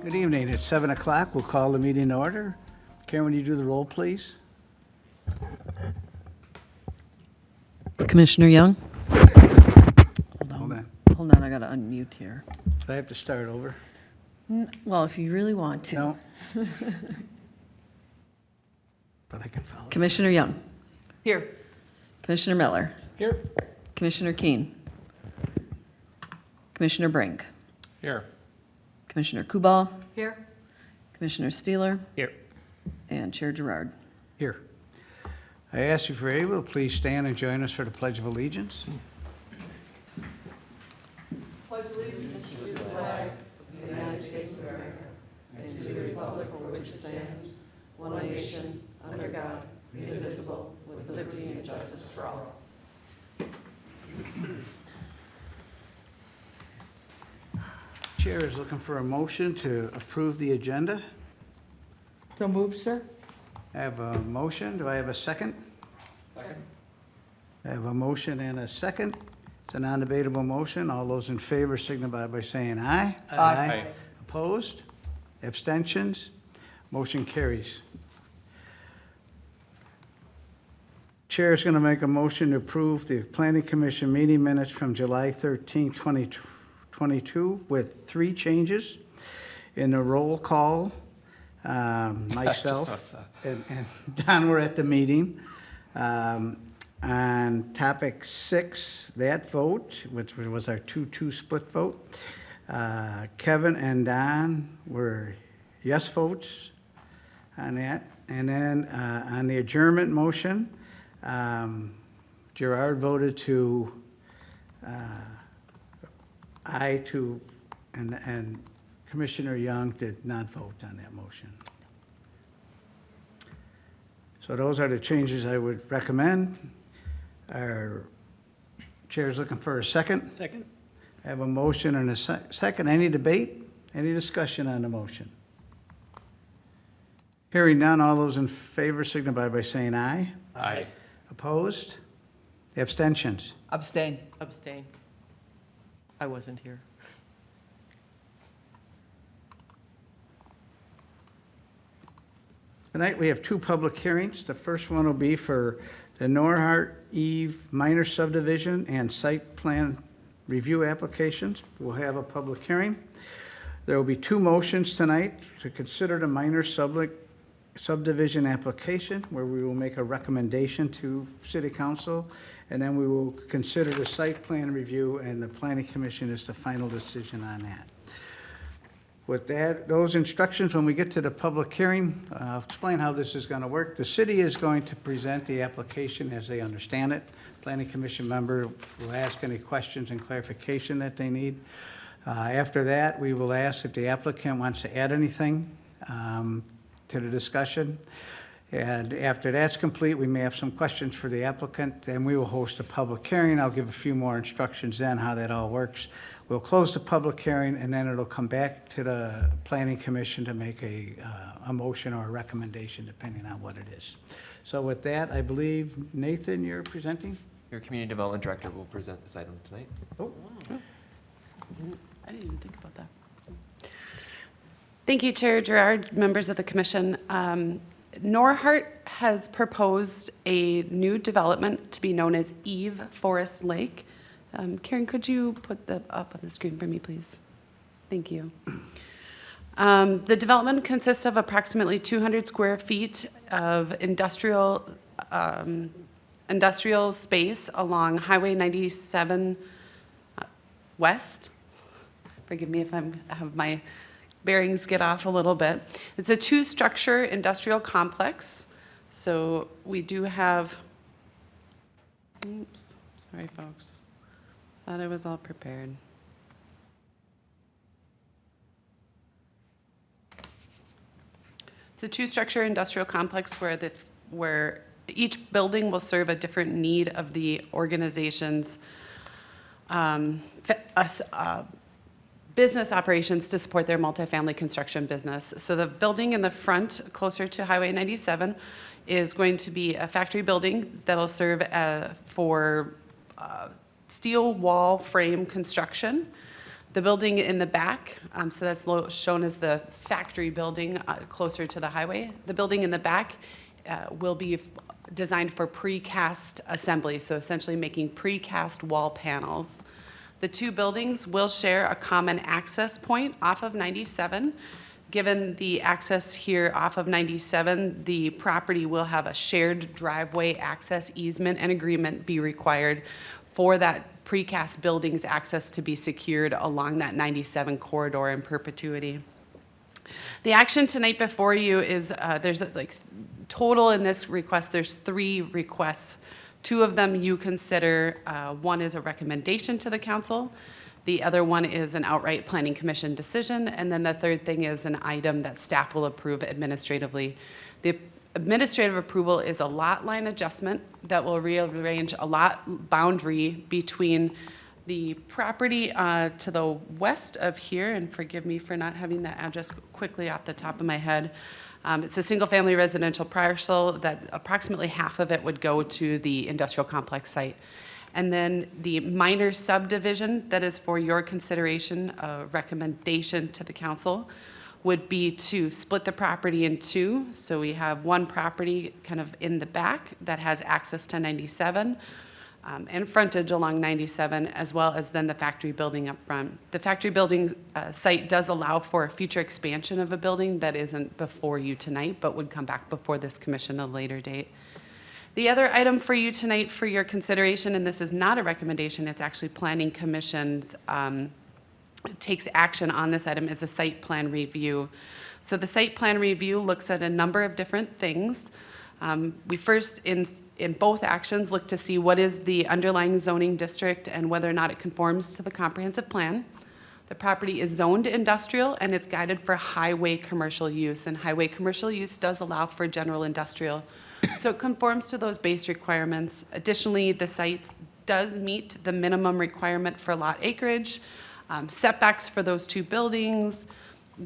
Good evening. It's 7 o'clock. We'll call the meeting to order. Karen, will you do the roll, please? Commissioner Young? Hold on. Hold on, I gotta unmute here. Do I have to start over? Well, if you really want to. No? But I can follow. Commissioner Young? Here. Commissioner Miller? Here. Commissioner Keen? Commissioner Brink? Here. Commissioner Kubal? Here. Commissioner Steeler? Here. And Chair Gerard. Here. I ask you if you're able, please stand and join us for the Pledge of Allegiance. Chair is looking for a motion to approve the agenda. So moved, sir? I have a motion. Do I have a second? Second. I have a motion and a second. It's a non-debatable motion. All those in favor signify by saying aye. Aye. Opposed? Abstentions? Motion carries. Chair is going to make a motion to approve the Planning Commission meeting minutes from July 13, 2022 with 3 changes. In the roll call, myself and Don were at the meeting. On topic 6, that vote, which was our 2-2 split vote, Kevin and Don were yes votes on that. And then on the adjournment motion, Gerard voted to aye to, and Commissioner Young did not vote on that motion. So those are the changes I would recommend. Our chair is looking for a second. Second. I have a motion and a second. Any debate? Any discussion on the motion? Hearing none, all those in favor signify by saying aye. Aye. Opposed? Abstentions? Abstain. Abstain. I wasn't here. Tonight, we have 2 public hearings. The first one will be for the Norhart Eve minor subdivision and site plan review applications. We'll have a public hearing. There will be 2 motions tonight to consider the minor subdivision application, where we will make a recommendation to City Council, and then we will consider the site plan review, and the Planning Commission is the final decision on that. With that, those instructions, when we get to the public hearing, I'll explain how this is going to work. The city is going to present the application as they understand it. Planning Commission member will ask any questions and clarification that they need. After that, we will ask if the applicant wants to add anything to the discussion. And after that's complete, we may have some questions for the applicant, and we will host a public hearing. I'll give a few more instructions then how that all works. We'll close the public hearing, and then it'll come back to the Planning Commission to make a motion or a recommendation, depending on what it is. So with that, I believe, Nathan, you're presenting? Your Community Development Director will present this item tonight. Oh, I didn't even think about that. Thank you, Chair Gerard, members of the Commission. Norhart has proposed a new development to be known as Eve Forest Lake. Karen, could you put that up on the screen for me, please? Thank you. The development consists of approximately 200 square feet of industrial space along Highway 97 West. Forgive me if I have my bearings get off a little bit. It's a 2-structure industrial complex. So we do have, oops, sorry folks. Thought I was all prepared. It's a 2-structure industrial complex where each building will serve a different need of the organization's business operations to support their multifamily construction business. So the building in the front, closer to Highway 97, is going to be a factory building that'll serve for steel wall frame construction. The building in the back, so that's shown as the factory building closer to the highway. The building in the back will be designed for precast assembly, so essentially making precast wall panels. The two buildings will share a common access point off of 97. Given the access here off of 97, the property will have a shared driveway access easement and agreement be required for that precast building's access to be secured along that 97 corridor in perpetuity. The action tonight before you is, there's like total in this request, there's 3 requests. 2 of them you consider, one is a recommendation to the council, the other one is an outright planning commission decision, and then the third thing is an item that staff will approve administratively. The administrative approval is a lot line adjustment that will rearrange a lot boundary between the property to the west of here, and forgive me for not having that address quickly off the top of my head. It's a single-family residential parcel that approximately half of it would go to the industrial complex site. And then the minor subdivision that is for your consideration, a recommendation to the council, would be to split the property in 2. So we have one property kind of in the back that has access to 97 and frontage along 97, as well as then the factory building up front. The factory building site does allow for a future expansion of a building that isn't before you tonight, but would come back before this commission at a later date. The other item for you tonight for your consideration, and this is not a recommendation, it's actually Planning Commission's takes action on this item, is a site plan review. So the site plan review looks at a number of different things. We first, in both actions, look to see what is the underlying zoning district and whether or not it conforms to the comprehensive plan. The property is zoned industrial and it's guided for highway commercial use, and highway commercial use does allow for general industrial. So it conforms to those base requirements. Additionally, the site does meet the minimum requirement for lot acreage, setbacks for those 2 buildings,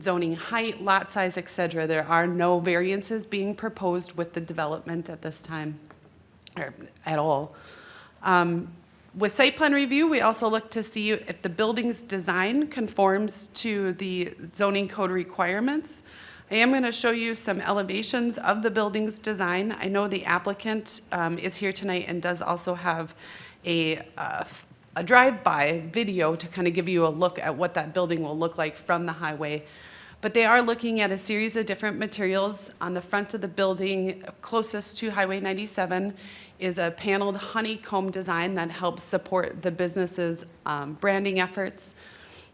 zoning height, lot size, etc. There are no variances being proposed with the development at this time, or at all. With site plan review, we also look to see if the building's design conforms to the zoning code requirements. I am going to show you some elevations of the building's design. I know the applicant is here tonight and does also have a drive-by video to kind of give you a look at what that building will look like from the highway. But they are looking at a series of different materials. On the front of the building, closest to Highway 97, is a paneled honeycomb design that helps support the business's branding efforts.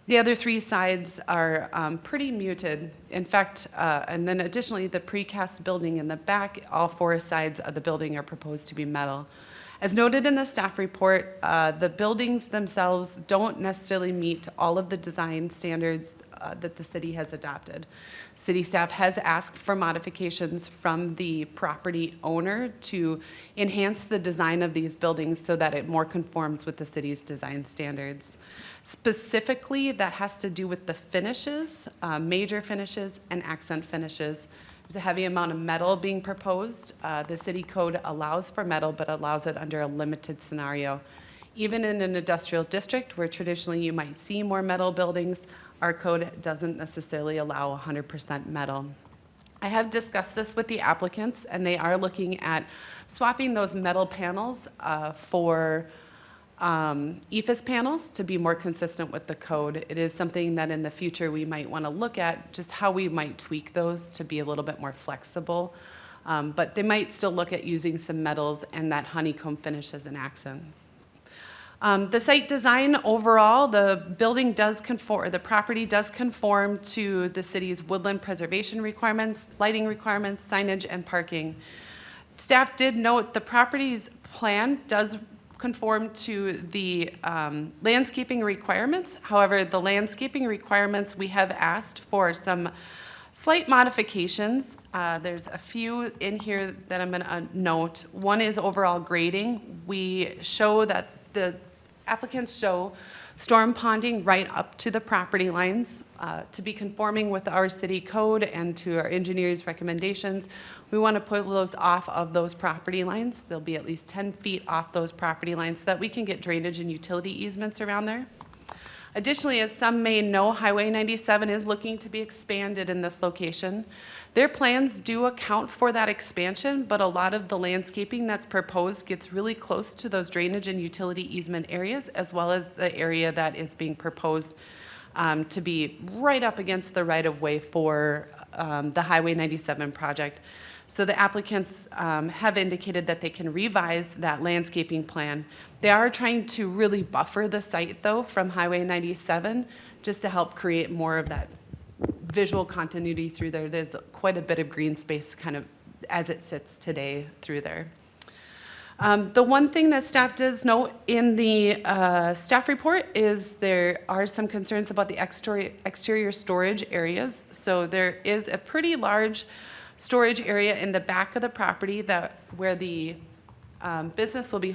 The other 3 sides are pretty muted. In fact, and then additionally, the precast building in the back, all 4 sides of the building are proposed to be metal. As noted in the staff report, the buildings themselves don't necessarily meet all of the design standards that the city has adopted. City staff has asked for modifications from the property owner to enhance the design of these buildings so that it more conforms with the city's design standards. Specifically, that has to do with the finishes, major finishes and accent finishes. There's a heavy amount of metal being proposed. The city code allows for metal, but allows it under a limited scenario. Even in an industrial district where traditionally you might see more metal buildings, our code doesn't necessarily allow 100% metal. I have discussed this with the applicants, and they are looking at swapping those metal panels for EFIS panels to be more consistent with the code. It is something that in the future we might want to look at, just how we might tweak those to be a little bit more flexible. But they might still look at using some metals and that honeycomb finish as an accent. The site design overall, the building does conform, the property does conform to the city's woodland preservation requirements, lighting requirements, signage, and parking. Staff did note the property's plan does conform to the landscaping requirements. However, the landscaping requirements, we have asked for some slight modifications. There's a few in here that I'm going to note. One is overall grading. We show that the applicants show storm ponding right up to the property lines to be conforming with our city code and to our engineer's recommendations. We want to put those off of those property lines. They'll be at least 10 feet off those property lines so that we can get drainage and utility easements around there. Additionally, as some may know, Highway 97 is looking to be expanded in this location. Their plans do account for that expansion, but a lot of the landscaping that's proposed gets really close to those drainage and utility easement areas, as well as the area that is being proposed to be right up against the right-of-way for the Highway 97 project. So the applicants have indicated that they can revise that landscaping plan. They are trying to really buffer the site, though, from Highway 97, just to help create more of that visual continuity through there. There's quite a bit of green space kind of as it sits today through there. The one thing that staff does note in the staff report is there are some concerns about the exterior storage areas. So there is a pretty large storage area in the back of the property where the business will be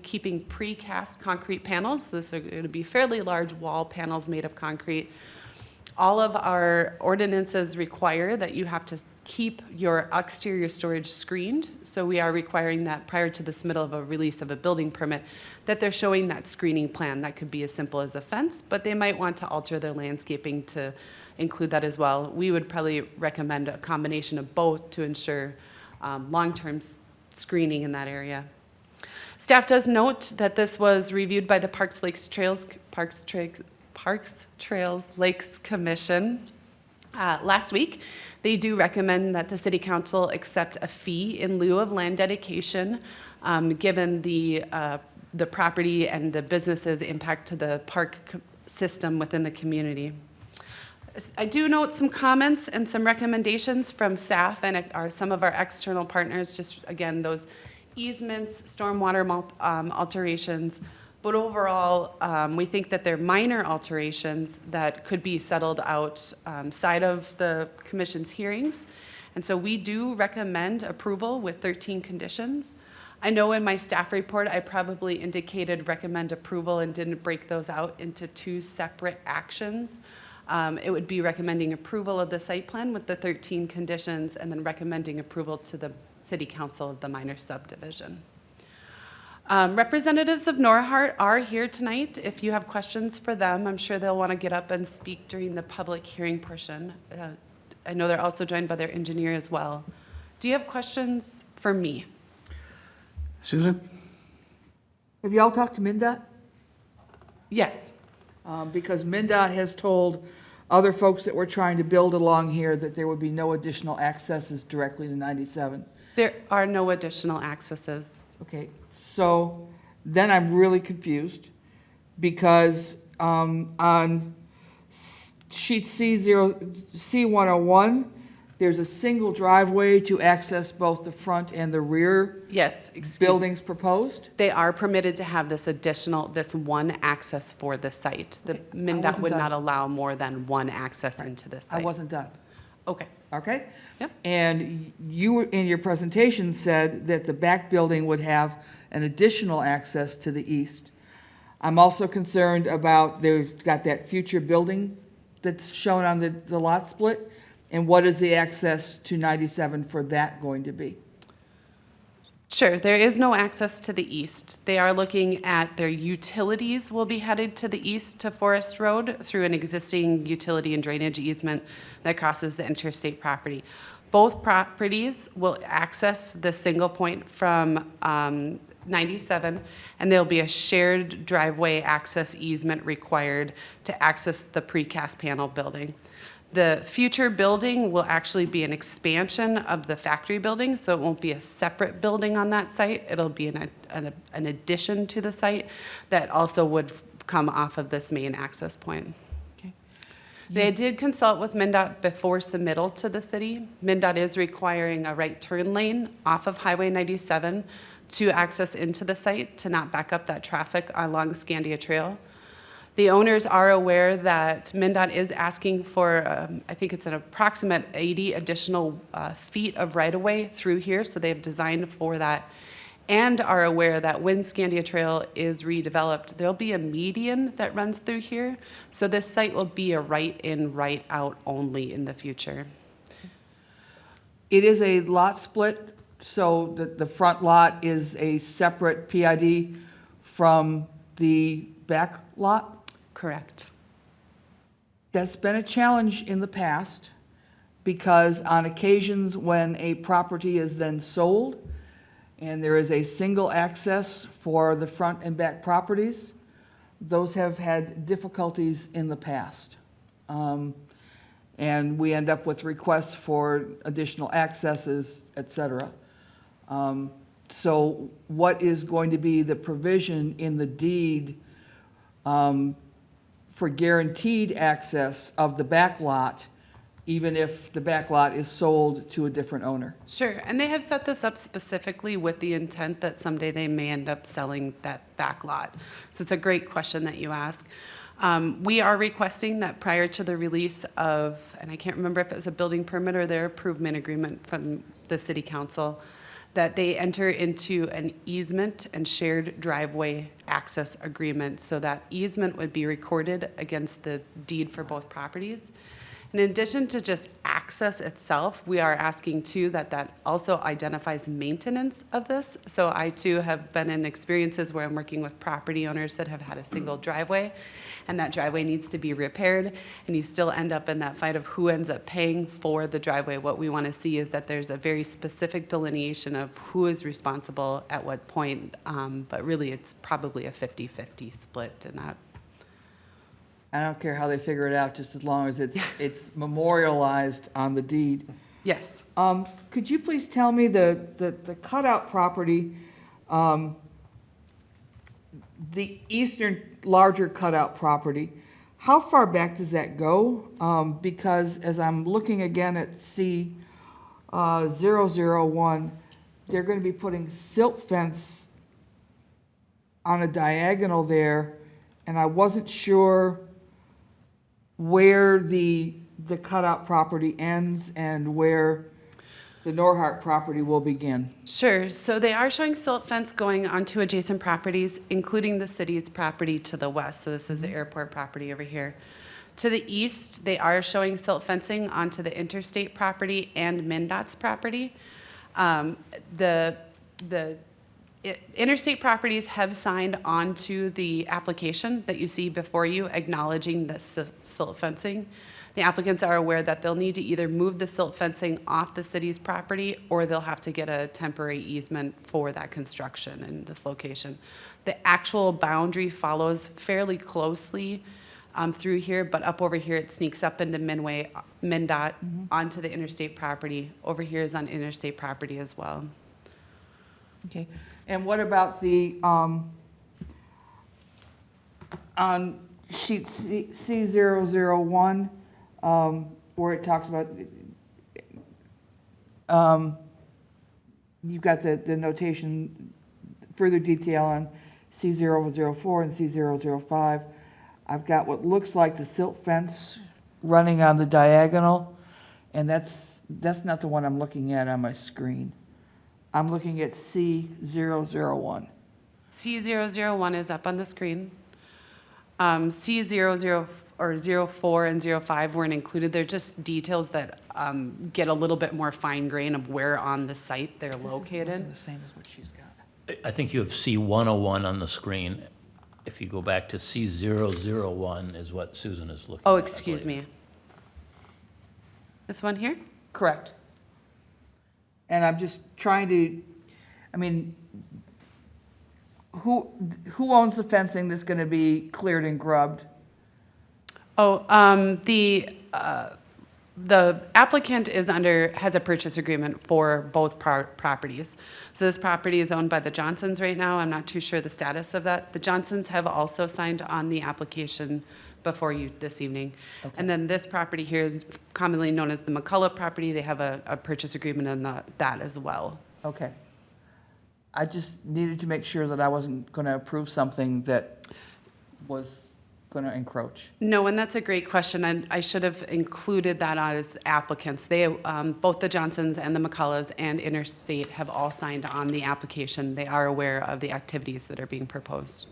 keeping precast concrete panels. So this are going to be fairly large wall panels made of concrete. All of our ordinances require that you have to keep your exterior storage screened. So we are requiring that prior to the submittal of a release of a building permit, that they're showing that screening plan. That could be as simple as a fence, but they might want to alter their landscaping to include that as well. We would probably recommend a combination of both to ensure long-term screening in that area. Staff does note that this was reviewed by the Parks, Trails, Lakes Commission last week. They do recommend that the City Council accept a fee in lieu of land dedication, given the property and the business's impact to the park system within the community. I do note some comments and some recommendations from staff and some of our external partners, just again, those easements, stormwater alterations. But overall, we think that they're minor alterations that could be settled outside of the commission's hearings. And so we do recommend approval with 13 conditions. I know in my staff report, I probably indicated recommend approval and didn't break those out into two separate actions. It would be recommending approval of the site plan with the 13 conditions and then recommending approval to the City Council of the minor subdivision. Representatives of Norhart are here tonight. If you have questions for them, I'm sure they'll want to get up and speak during the public hearing portion. I know they're also joined by their engineer as well. Do you have questions for me? Susan? Have y'all talked to MnDOT? Yes. Because MnDOT has told other folks that were trying to build along here that there would be no additional accesses directly to 97. There are no additional accesses. Okay, so then I'm really confused because on sheet C101, there's a single driveway to access both the front and the rear Yes, buildings proposed. They are permitted to have this one access for the site. The MnDOT would done. not allow more than one access into the I site. wasn't done. Okay. Okay? Yep. And you, in your presentation, said that the back building would have an additional access to the east. I'm also concerned about, they've got that future building that's shown on the lot split, and what is the access to 97 for that going to be? Sure, there is no access to the east. They are looking at their utilities will be headed to the east to Forest Road through an existing utility and drainage easement that crosses the interstate property. Both properties will access the single point from 97, and there'll be a shared driveway access easement required to access the precast panel building. The future building will actually be an expansion of the factory building, so it won't be a separate building on that site. It'll be an addition to the site that also would come off of this main access point. Okay. They did consult with MnDOT before submittal to the city. MnDOT is requiring a right turn lane off of Highway 97 to access into the site to not back up that traffic along Scandia Trail. The owners are aware that MnDOT is asking for, I think it's an approximate 80 additional feet of right-of-way through here, so they've designed for that, and are aware that when Scandia Trail is redeveloped, there'll be a median that runs through here, so this site will be a right-in, right-out only in the future. It is a lot split, so the front lot is a separate PID from the back lot? Correct. That's been a challenge in the past, because on occasions when a property is then sold, and there is a single access for the front and back properties, those have had difficulties in the past. And we end up with requests for additional accesses, et cetera. So what is going to be the provision in the deed for guaranteed access of the back lot, even if the back lot is sold to a different owner? Sure, and they have set this up specifically with the intent that someday they may end up selling that back lot. So it's a great question that you ask. We are requesting that prior to the release of, and I can't remember if it was a building permit or their improvement agreement from the city council, that they enter into an easement and shared driveway access agreement. So that easement would be recorded against the deed for both properties. In addition to just access itself, we are asking too that also identifies maintenance of this. So I too have been in experiences where I'm working with property owners that have had a single driveway, and that driveway needs to be repaired, and you still end up in that fight of who ends up paying for the driveway. What we want to see is that there's a very specific delineation of who is responsible at what point, but really it's probably a 50-50 split in that. I don't care how they figure it out, just as long as it's memorialized on the deed. Yes. Could you please tell me the cutout property, the eastern larger cutout property, how far back does that go? Because as I'm looking again at C001, they're going to be putting silt fence on a diagonal there, and I wasn't sure where the cutout property ends and where the Norhart property will begin. Sure. So they are showing silt fence going onto adjacent properties, including the city's property to the west. So this is the airport property over here. To the east, they are showing silt fencing onto the interstate property and MnDOT's property. Interstate properties have signed on to the application that you see before you, acknowledging the silt fencing. The applicants are aware that they'll need to either move the silt fencing off the city's property, or they'll have to get a temporary easement for that construction in this location. The actual boundary follows fairly closely through here, but up over here it sneaks up into MnDOT onto the interstate property. Over here is on interstate property as well. Okay. And what about the, on sheet C001, where it talks about, you've got the notation, further detail on C004 and C005. I've got what looks like the silt fence running on the diagonal, and that's not the one I'm looking at on my screen. I'm looking at C001. C001 is up on the screen. C00 or 04 and 05 weren't included. They're just details that get a little bit more fine grain of where on the site they're located. The same as what she's got. I think you have C101 on the screen. If you go back to C001 is what Susan is looking at. Oh, I excuse believe. me. This one here? Correct. And I'm just trying to, I mean, who owns the fencing that's going to be cleared and grubbed? Oh, the applicant has a purchase agreement for both properties. So this property is owned by the Johnsons right now. I'm not too sure the status of that. The Johnsons have also signed on the application before you this evening. Okay. And then this property here is commonly known as the McCullough property. They have a purchase agreement on that as well. Okay. I just needed to make sure that I wasn't going to approve something that was going to encroach. No, and that's a great question, and I should have included that as applicants. They, both the Johnsons and the McCulloughs and Interstate have all signed on the application. They are aware of the activities that are being proposed.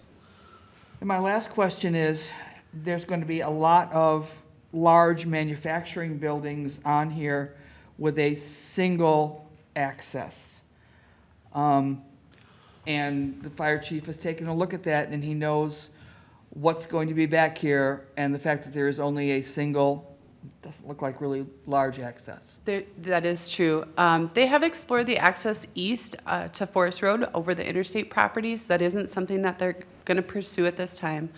And my last question is, there's going to be a lot of large manufacturing buildings on here with a single access. And the fire chief has taken a look at that, and he knows what's going to be back here and the fact that there is only a single, doesn't look like really large access. That is true. They have explored the access east to Forest Road over the interstate properties. That isn't something that they're going to pursue at this time.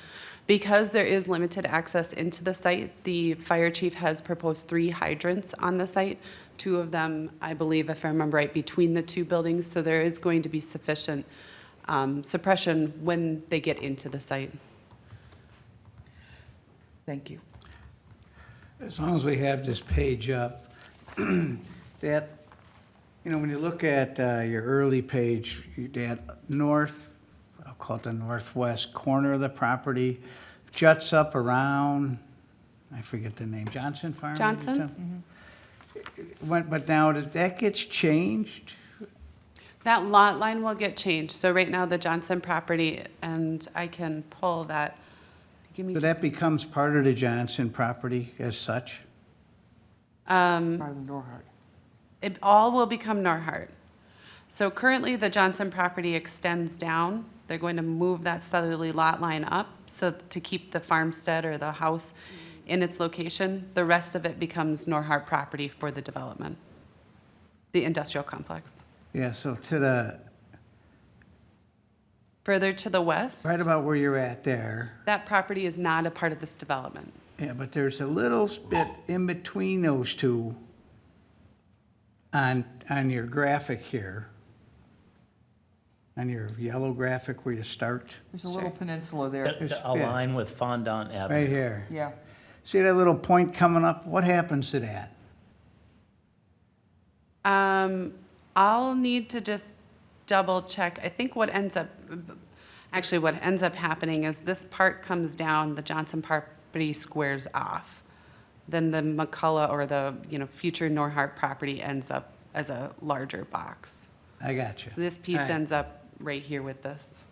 Because there is limited access into the site, the fire chief has proposed 3 hydrants on the site. 2 of them, I believe, if I remember right, between the 2 buildings. So there is going to be sufficient suppression when they get into the site. Thank you. As long as we have this page up, that, when you look at your early page, that north, I'll call it the northwest corner of the property, juts up around, I forget the name, Johnson Farm? maybe, Johnson's? Tom? But now, that gets changed? That lot line will get changed. So right now, the Johnson property, and I can pull that. Give me So just that becomes part of the Johnson property as such? Part of the Norhart. It all will become Norhart. So currently, the Johnson property extends down. They're going to move that southerly lot line up so to keep the farmstead or the house in its location. The rest of it becomes Norhart property for the development, the industrial complex. Yeah, so to the, Further to the west, right about where you're at there, that property is not a part of this development. yeah, but there's a little bit in between those two on your graphic here, on your yellow graphic where you start, There's a little peninsula there. To align with Fondant Avenue. right here. Yeah. See that little point coming up? What happens to that? I'll need to just double check. I think what ends up happening is this part comes down, the Johnson property squares off. Then the McCullough or the, future Norhart property ends up as a larger box. I got you. So this piece All right. ends up right here with this.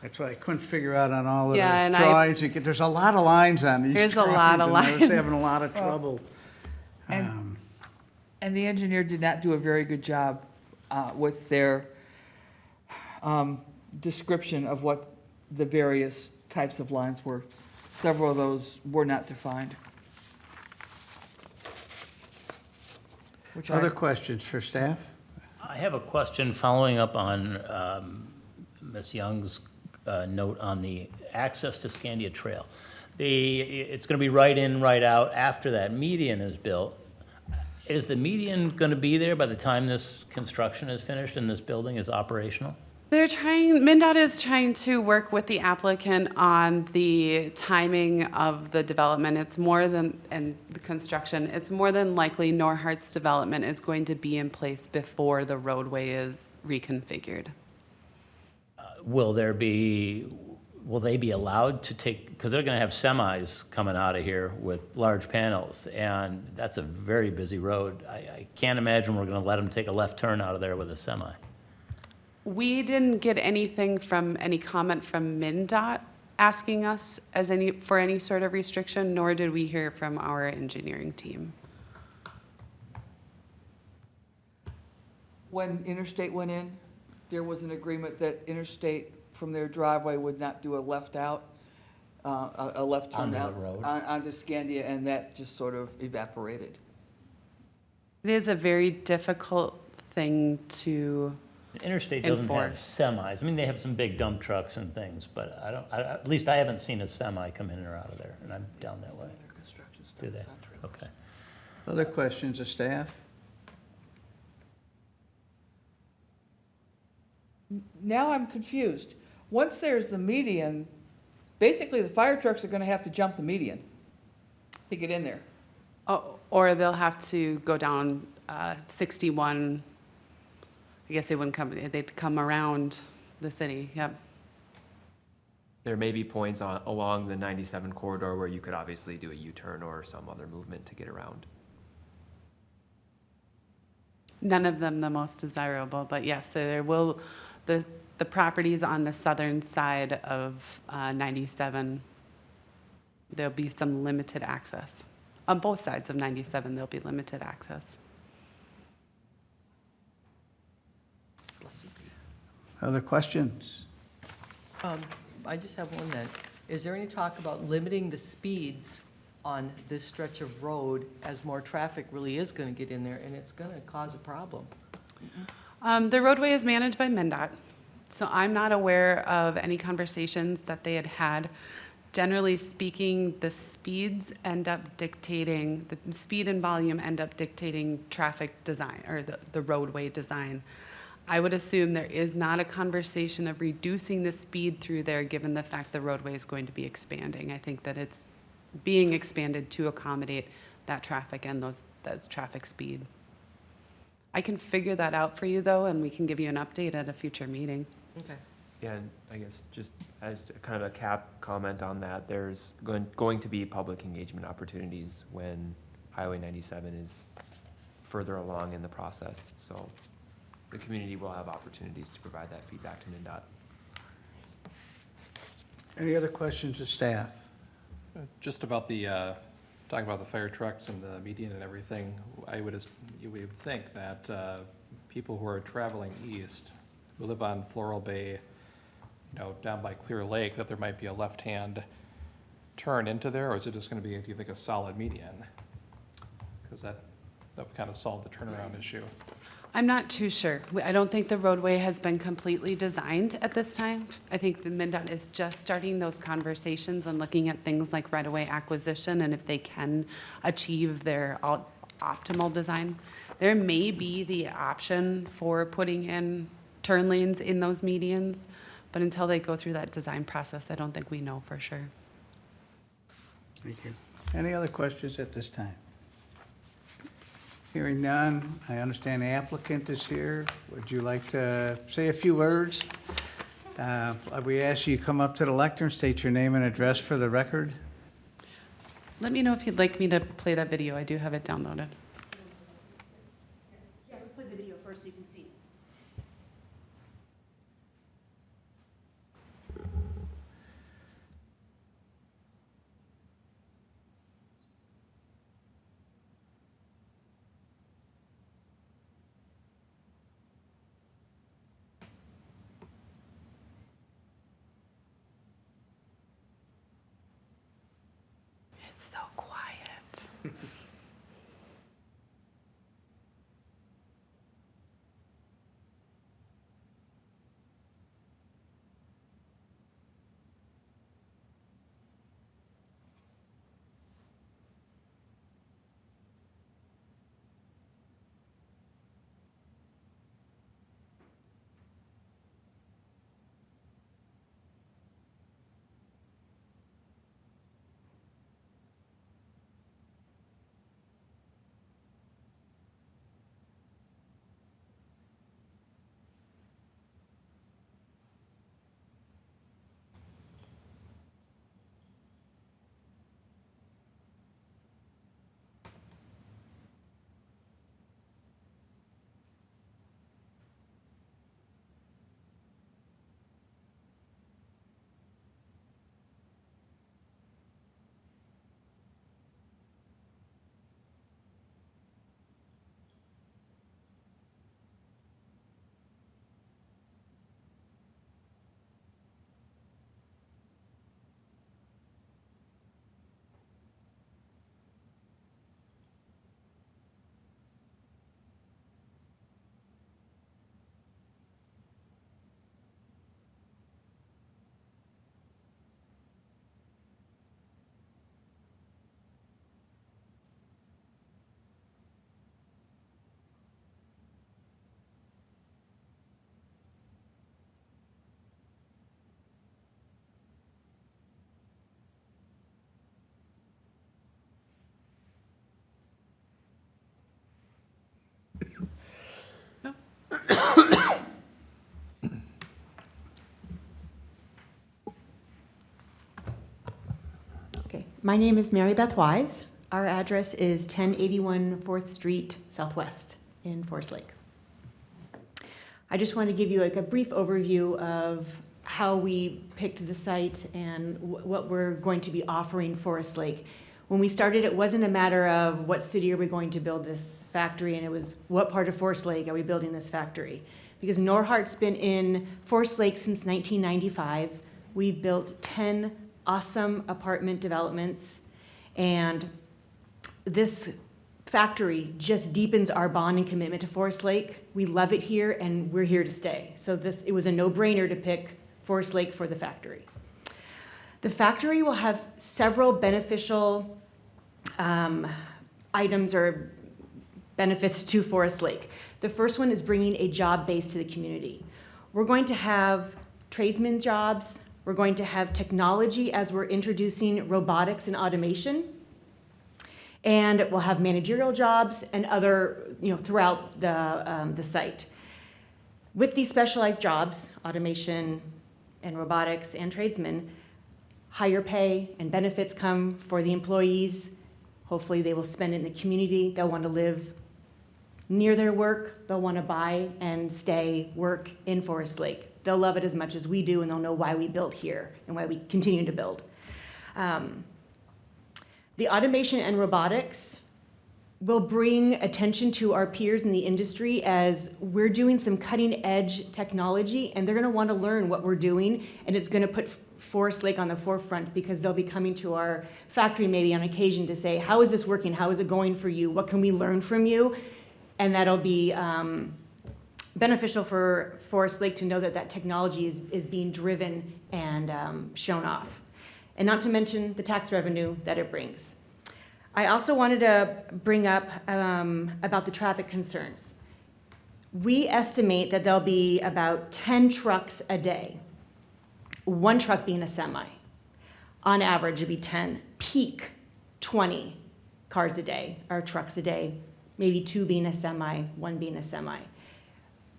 That's what I couldn't figure out on all of Yeah, the and drawings. There's a lot of lines on these There's a drawings. lot of and I was lines. having a lot of trouble. And- And the engineer did not do a very good job with their description of what the various types of lines were. Several of those were not defined. Which Other questions for staff? I have a question following up on Ms. Young's note on the access to Scandia Trail. It's going to be right in, right out after that median is built. Is the median going to be there by the time this construction is finished and this building is operational? MnDOT is trying to work with the applicant on the timing of the development. And the construction, it's more than likely Norhart's development is going to be in place before the roadway is reconfigured. Will they be allowed to take, because they're going to have semis coming out of here with large panels, and that's a very busy road. I can't imagine we're going to let them take a left turn out of there with a semi. We didn't get any comment from MnDOT asking us for any sort of restriction, nor did we hear from our engineering team. When Interstate went in, there was an agreement that Interstate from their driveway would not do a left out, a left turn Onto the out road. onto Scandia, and that just sort of evaporated. It is a very difficult thing to, Interstate doesn't have Enforce. semis. I mean, they have some big dump trucks and things, but at least I haven't seen a semi come in or out of there, and I'm down that way. Their construction stuff Do they? is on trail. Okay. Other questions of staff? Now I'm confused. Once there's the median, basically the fire trucks are gonna have to jump the median to get in there. or they'll have to go down 61. I guess they wouldn't come, they'd come around the city, yep. There may be points along the 97 corridor where you could obviously do a U-turn or some other movement to get around. None of them the most desirable, but yes, so there will, the properties on the southern side of 97, there'll be some limited access. On both sides of 97, there'll be limited access. Other questions? I just have one that, Is there any talk about limiting the speeds on this stretch of road as more traffic really is going to get in there and it's going to cause a problem? The roadway is managed by MnDOT, so I'm not aware of any conversations that they had had. Generally speaking, the speeds end up dictating, the speed and volume end up dictating traffic design, or the roadway design. I would assume there is not a conversation of reducing the speed through there, given the fact the roadway is going to be expanding. I think that it's being expanded to accommodate that traffic and that traffic speed. I can figure that out for you, though, and we can give you an update at a future meeting. Okay. Yeah, and I guess just as kind of a cap comment on that, there's going to be public engagement opportunities when Highway 97 is further along in the process. So the community will have opportunities to provide that feedback to MnDOT. Any other questions of staff? Just about the, talking about the fire trucks and the median and everything, you would think that people who are traveling east, who live on Floral Bay, down by Clear Lake, that there might be a left-hand turn into there, or is it just gonna be, do you think, a solid median? Because that would kind of solve the turnaround issue. I'm not too sure. I don't think the roadway has been completely designed at this time. I think the MnDOT is just starting those conversations and looking at things like right-of-way acquisition and if they can achieve their optimal design. There may be the option for putting in turn lanes in those medians, but until they go through that design process, I don't think we know for sure. Thank you. Any other questions at this time? Hearing none, I understand the applicant is here. Would you like to say a few words? We ask you come up to the lectern, state your name and address for the record. Let me know if you'd like me to play that video. I do have it downloaded. Yeah, let's play the video first so you can see. It's so quiet. Okay, my name is Mary Beth Wise. Our address is 1081 4th Street Southwest in Forest Lake. I just want to give you like a brief overview of how we picked the site and what we're going to be offering Forest Lake. When we started, it wasn't a matter of what city are we going to build this factory, and it was what part of Forest Lake are we building this factory? Because Norhart's been in Forest Lake since 1995. We've built 10 awesome apartment developments, and this factory just deepens our bond and commitment to Forest Lake. We love it here, and we're here to stay. So it was a no-brainer to pick Forest Lake for the factory. The factory will have several beneficial items or benefits to Forest Lake. The first one is bringing a job base to the community. We're going to have tradesman jobs. We're going to have technology as we're introducing robotics and automation. And we'll have managerial jobs and other, throughout the site. With these specialized jobs, automation and robotics and tradesmen, higher pay and benefits come for the employees. Hopefully they will spend it in the community. They'll want to live near their work. They'll want to buy and stay, work in Forest Lake. They'll love it as much as we do, and they'll know why we built here and why we continue to build. The automation and robotics will bring attention to our peers in the industry as we're doing some cutting edge technology, and they're going to want to learn what we're doing, and it's going to put Forest Lake on the forefront because they'll be coming to our factory maybe on occasion to say, how is this working? How is it going for you? What can we learn from you? And that'll be beneficial for Forest Lake to know that that technology is being driven and shown off. And not to mention the tax revenue that it brings. I also wanted to bring up about the traffic concerns. We estimate that there'll be about 10 trucks a day, one truck being a semi. On average, it'd be 10, peak 20 cars a day, or trucks a day, maybe 2 being a semi, 1 being a semi.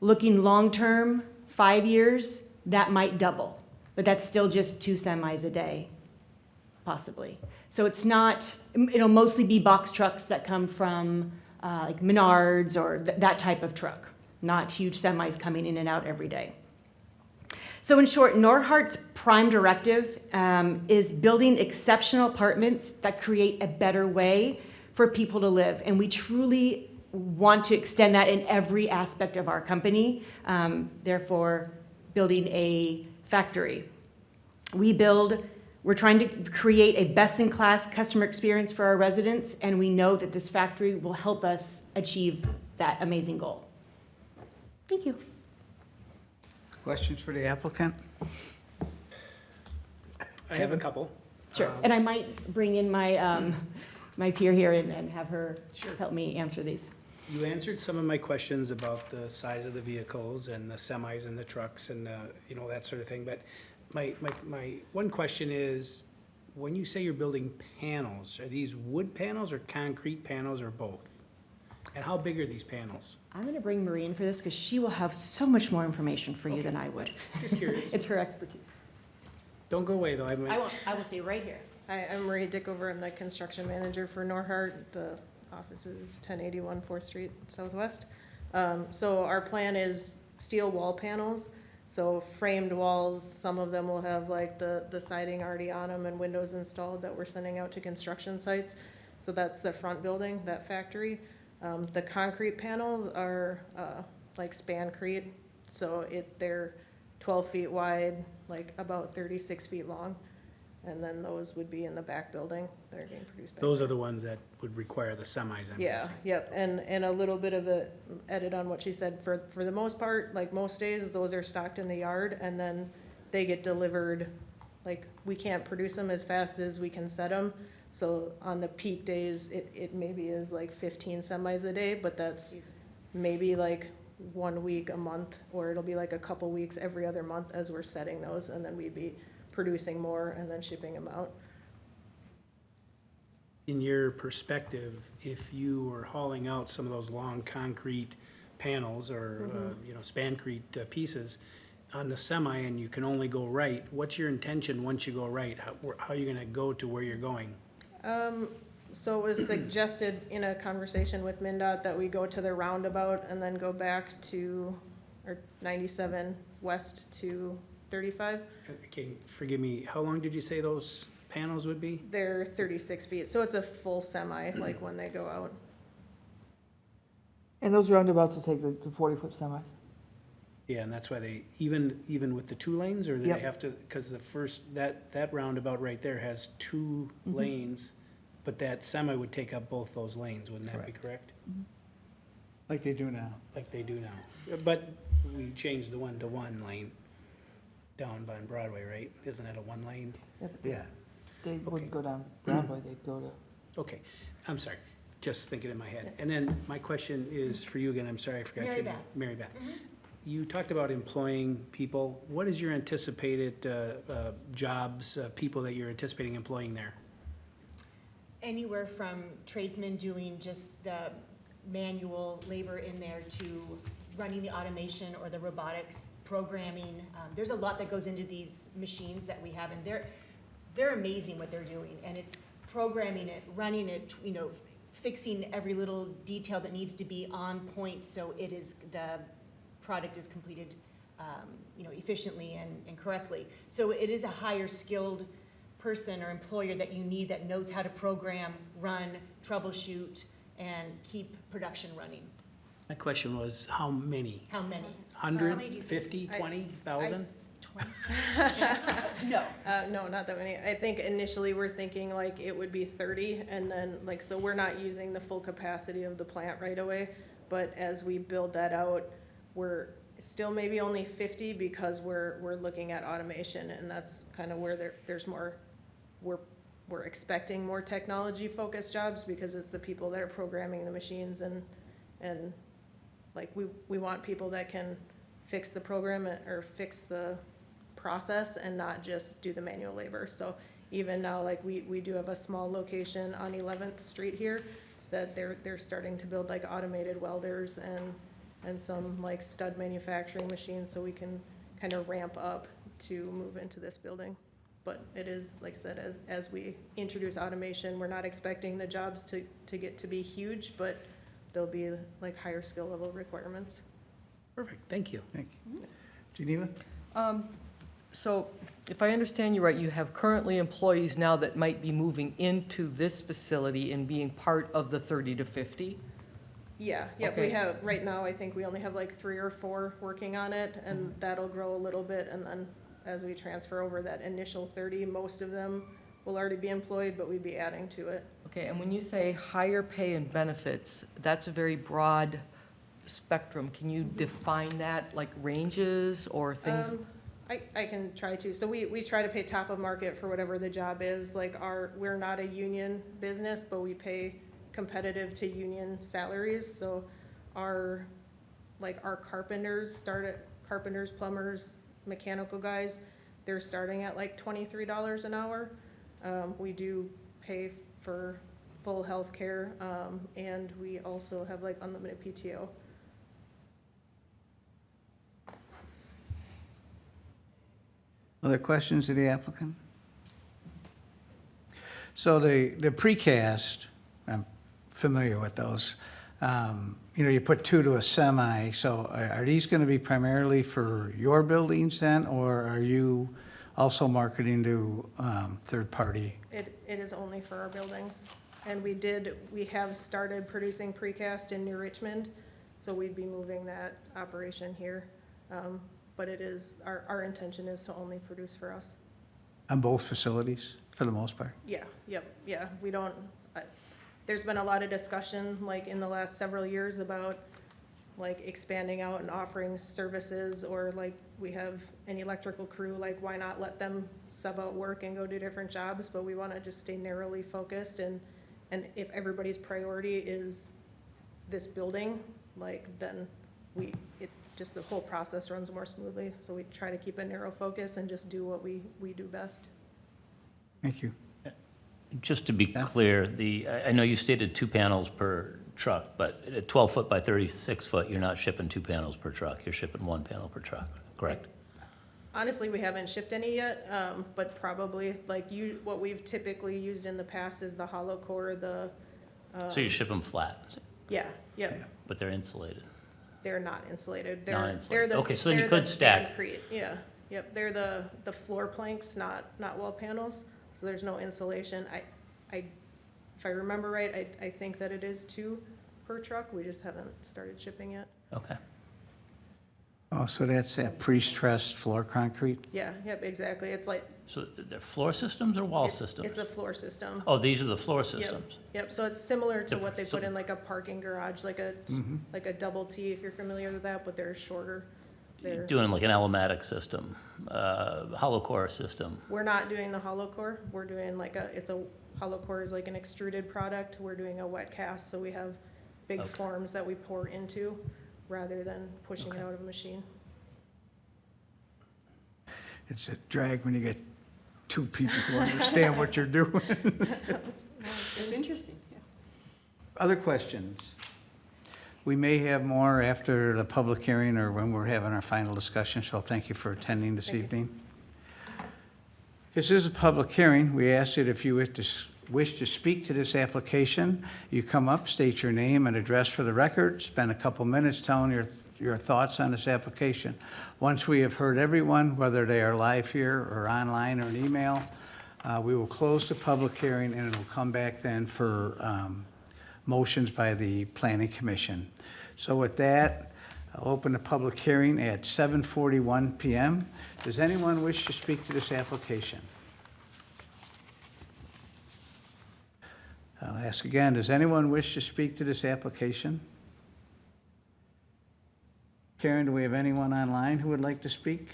Looking long-term, 5 years, that might double, but that's still just 2 semis a day, possibly. So it's not, it'll mostly be box trucks that come from like Menards or that type of truck, not huge semis coming in and out every day. So in short, Norhart's prime directive is building exceptional apartments that create a better way for people to live. And we truly want to extend that in every aspect of our company, therefore building a factory. We're trying to create a best-in-class customer experience for our residents, and we know that this factory will help us achieve that amazing goal. Thank you. Questions for the applicant? I have a couple. Sure, and I might bring in my, my peer here and have her help me answer these. You answered some of my questions about the size of the vehicles and the semis and the trucks and that sort of thing, but my one question is, when you say you're building panels, are these wood panels or concrete panels or both? And how big are these panels? I'm gonna bring Maureen for this because she will have so much more information for you than I would. Just curious. It's her expertise. Don't go away, though. I will stay right here. Hi, I'm Marie Dickover. I'm the construction manager for Norhart. The office is 1081 4th Street Southwest. So our plan is steel wall panels. So framed walls, some of them will have like the siding already on them and windows installed that we're sending out to construction sites. So that's the front building, that factory. The concrete panels are like Spancrete. So they're 12 feet wide, like about 36 feet long. And then those would be in the back building that are being produced back. Those are the ones that would require the semis, I'm guessing. Yep, and a little bit of a edit on what she said. For the most part, like most days, those are stocked in the yard and then they get delivered. Like, we can't produce them as fast as we can set them. So on the peak days, it maybe is like 15 semis a day, but that's maybe like 1 week a month, or it'll be like a couple weeks every other month as we're setting those, and then we'd be producing more and then shipping them out. In your perspective, if you were hauling out some of those long concrete panels or, Spancrete pieces on the semi and you can only go right, what's your intention once you go right? How are you gonna go to where you're going? So it was suggested in a conversation with MnDOT that we go to the roundabout and then go back to, or 97 west to 35. Okay, forgive me, how long did you say those panels would be? They're 36 feet, so it's a full semi, like when they go out. And those roundabouts will take the 40-foot semis. Yeah, and that's why they, even with the 2 lanes, or do they Yep. have to, because the first, that roundabout right there has 2 lanes, but that semi would take up both those lanes, wouldn't that be correct? Like they do now. Like they do now. But we changed the 1-to-1 lane down by Broadway, right? Isn't it a 1 lane? Yeah. They wouldn't go down Broadway, they'd go to. Okay, I'm sorry, just thinking in my head. And then my question is for you again, I'm sorry, I forgot your Mary name. Beth. Mary Beth. You talked about employing people. What is your anticipated jobs, people that you're anticipating employing there? Anywhere from tradesmen doing just the manual labor in there to running the automation or the robotics, programming. There's a lot that goes into these machines that we have, and they're amazing what they're doing. And it's programming it, running it, you know, fixing every little detail that needs to be on point so it is, the product is completed, you know, efficiently and correctly. So it is a higher skilled person or employer that you need that knows how to program, run, troubleshoot, and keep production running. My question was, how many? How many? 100, 50, 20,000? No. No, not that many. I think initially we're thinking like it would be 30, and then like, so we're not using the full capacity of the plant right away. But as we build that out, we're still maybe only 50 because we're looking at automation, and that's kind of where there's more, we're expecting more technology-focused jobs because it's the people that are programming the machines, and like we want people that can fix the program or fix the process and not just do the manual labor. So even now, like we do have a small location on 11th Street here that they're starting to build like automated welders and some like stud manufacturing machines, so we can kind of ramp up to move into this building. But it is, like I said, as we introduce automation, we're not expecting the jobs to get to be huge, but there'll be like higher skill level requirements. Perfect, thank you. Thank you. Geneva? So if I understand you right, you have currently employees now that might be moving into this facility and being part of the 30 to 50? Yeah, yep, Okay. we have, right now, I think we only have like 3 or 4 working on it, and that'll grow a little bit, and then as we transfer over that initial 30, most of them will already be employed, but we'd be adding to it. Okay, and when you say higher pay and benefits, that's a very broad spectrum. Can you define that, like ranges or things? I can try to. So we try to pay top of market for whatever the job is. Like we're not a union business, but we pay competitive to union salaries. So our carpenters start at carpenters, plumbers, mechanical guys, they're starting at like $23 an hour. We do pay for full health care, and we also have like unlimited PTO. Other questions of the applicant? So the precast, I'm familiar with those. You know, you put 2 to a semi, so are these going to be primarily for your buildings then, or are you also marketing to third party? It is only for our buildings. And we have started producing precast in New Richmond, so we'd be moving that operation here. But it is, our intention is to only produce for us. On both facilities, for the most part? Yeah, yeah, we don't, there's been a lot of discussion, like, in the last several years about, like, expanding out and offering services, or like, we have an electrical crew, like, why not let them sub out work and go do different jobs? But we wanna just stay narrowly focused, and if everybody's priority is this building, like, then just the whole process runs more smoothly, so we try to keep a narrow focus and just do what we do best. Thank you. Just to be clear, I know you stated 2 panels per truck, but at 12 foot by 36 foot, you're not shipping 2 panels per truck, you're shipping 1 panel per truck, correct? Honestly, we haven't shipped any yet, but probably, like, what we've typically used in the past is the hollow core, So you ship them flat, yeah, yep. but they're insulated? They're not insulated. Not They're insulated. the Okay, so then you they're the could stack. Stancrete, yeah, yep, they're the floor planks, not wall panels, so there's no insulation. If I remember right, I think that it is 2 per truck, we just haven't started shipping yet. Okay. Oh, so that's that pre-stressed floor concrete? Yeah, yep, exactly. It's like, So they're floor systems or wall systems? it's a floor system. Oh, these are the floor Yep, systems? Yep, so it's similar to what they So- put in like a parking garage, like a double T, if you're familiar with that, but they're shorter. They're, Doing like an allomatic system, hollow core system. we're not doing the hollow core. We're doing like hollow core is like an extruded product. We're doing a wet cast, so we have big Okay. forms that we pour into rather than pushing it out of a machine. It's a drag when you get two people who understand what you're doing. It's interesting, yeah. Other questions? We may have more after the public hearing or when we're having our final discussion, so thank you for attending this evening. This is a public hearing. We ask that if you wish to speak to this application, you come up, state your name and address for the record, spend a couple minutes telling your thoughts on this application. Once we have heard everyone, whether they are live here or online or an email, we will close the public hearing and it will come back then for motions by the Planning Commission. So with that, I'll open the public hearing at 7:41 PM. Does anyone wish to speak to this application? I'll ask again, does anyone wish to speak to this application? Karen, do we have anyone online who would like to speak?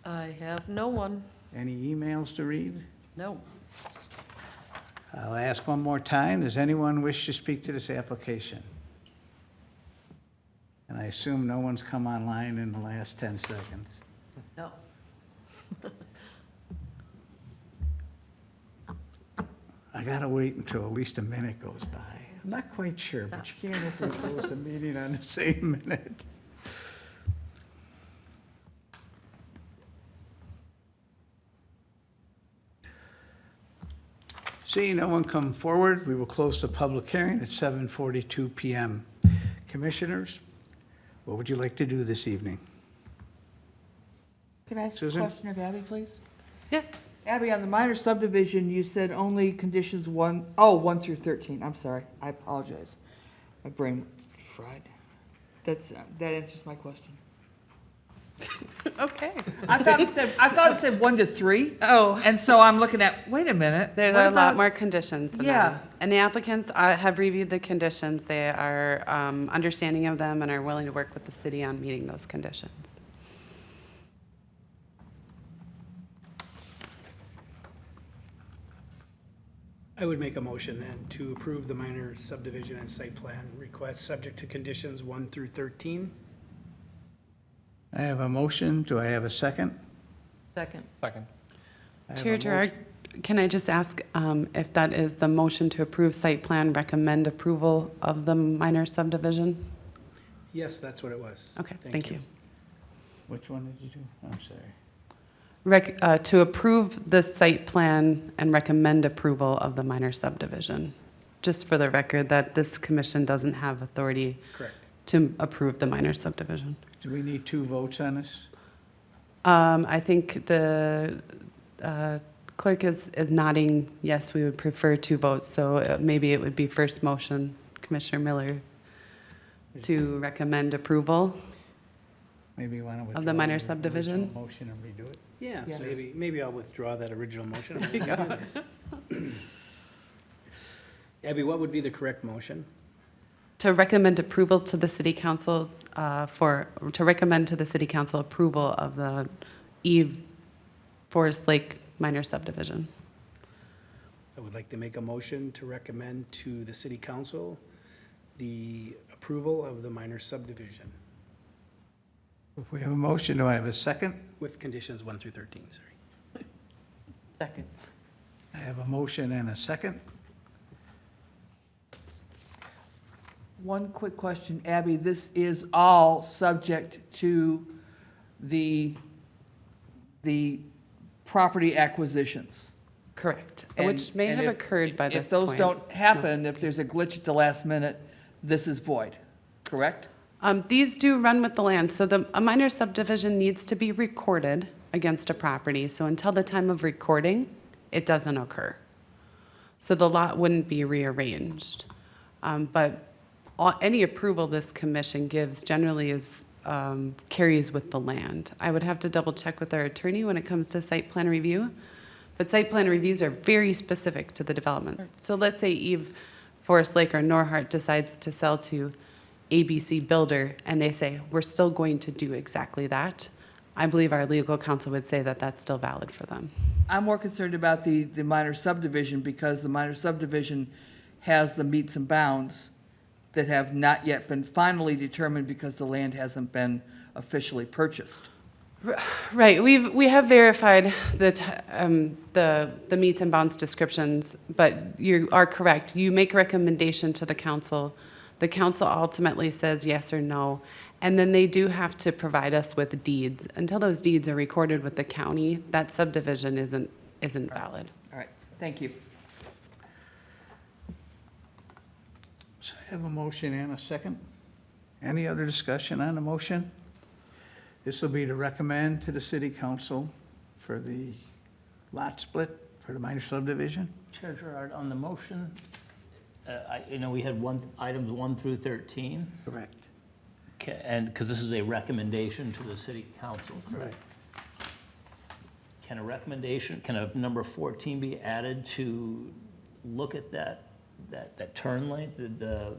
I have no one. Any emails to read? No. I'll ask one more time, does anyone wish to speak to this application? And I assume no one's come online in the last 10 seconds. No. I gotta wait until at least a minute goes by. I'm not quite sure, but you can't open and close the meeting on the same minute. Seeing no one come forward, we will close the public hearing at 7:42 PM. Commissioners, what would you like to do this evening? Can I ask a Susan? question of Abby, please? Yes? Abby, on the minor subdivision, you said only conditions 1 through 13. I'm sorry, I apologize. My brain fried. That answers my question. Okay. I thought it said 1 to 3. Oh. And so I'm looking at, wait a minute. There what are a lot about- more conditions than Yeah. that. And the applicants have reviewed the conditions. They are understanding of them and are willing to work with the city on meeting those conditions. I would make a motion then to approve the minor subdivision and site plan request, subject to conditions 1 through 13. I have a motion, do I have a second? Second. Second. I have a Chair Gerard, can I just ask if that is the motion to approve site plan, recommend approval of the minor subdivision? Yes, that's what it was. Okay, thank you. Which one did you do? I'm sorry. To approve the site plan and recommend approval of the minor subdivision. Just for the record, that this commission doesn't have authority Correct. to approve the minor subdivision. Do we need 2 votes on this? I think the clerk is nodding, yes, we would prefer 2 votes, so maybe it would be first motion, Commissioner Miller, to recommend approval. Maybe you want to withdraw the minor your subdivision? original motion and redo it? Yeah, Yes. maybe I'll withdraw that original motion. Abby, what would be the correct motion? To recommend approval to the city council to recommend to the city council approval of the Eve Forest Lake minor subdivision. I would like to make a motion to recommend to the city council the approval of the minor subdivision If we have a motion, do I have a second? with conditions 1 through 13, sorry. Second. I have a motion and a second. One quick question, Abby, this is all subject to the property acquisitions. Correct, And- which may and have if- occurred by this If those point. don't happen, if there's a glitch at the last minute, this is void, correct? These do run with the land, so a minor subdivision needs to be recorded against a property, so until the time of recording, it doesn't occur. So the lot wouldn't be rearranged. But any approval this commission gives generally is carries with the land. I would have to double check with our attorney when it comes to site plan review, but site plan reviews are very specific to the development. So let's say Eve, Forest Lake, or Norhart decides to sell to ABC Builder, and they say, we're still going to do exactly that. I believe our legal counsel would say that that's still valid for them. I'm more concerned about the minor subdivision, because the minor subdivision has the meets and bounds that have not yet been finally determined because the land hasn't been officially purchased. Right, we have verified the meets and bounds descriptions, but you are correct. You make a recommendation to the council. The council ultimately says yes or no, and then they do have to provide us with deeds. Until those deeds are recorded with the county, that subdivision isn't valid. All right, thank you. So I have a motion and a second. Any other discussion on the motion? This will be to recommend to the city council for the lot split for the minor subdivision. Chair Gerard, on the motion, we had items 1 through 13, Correct. and, because this is a recommendation to the city council, correct? Can a number 14 be added to look at that turn lane, the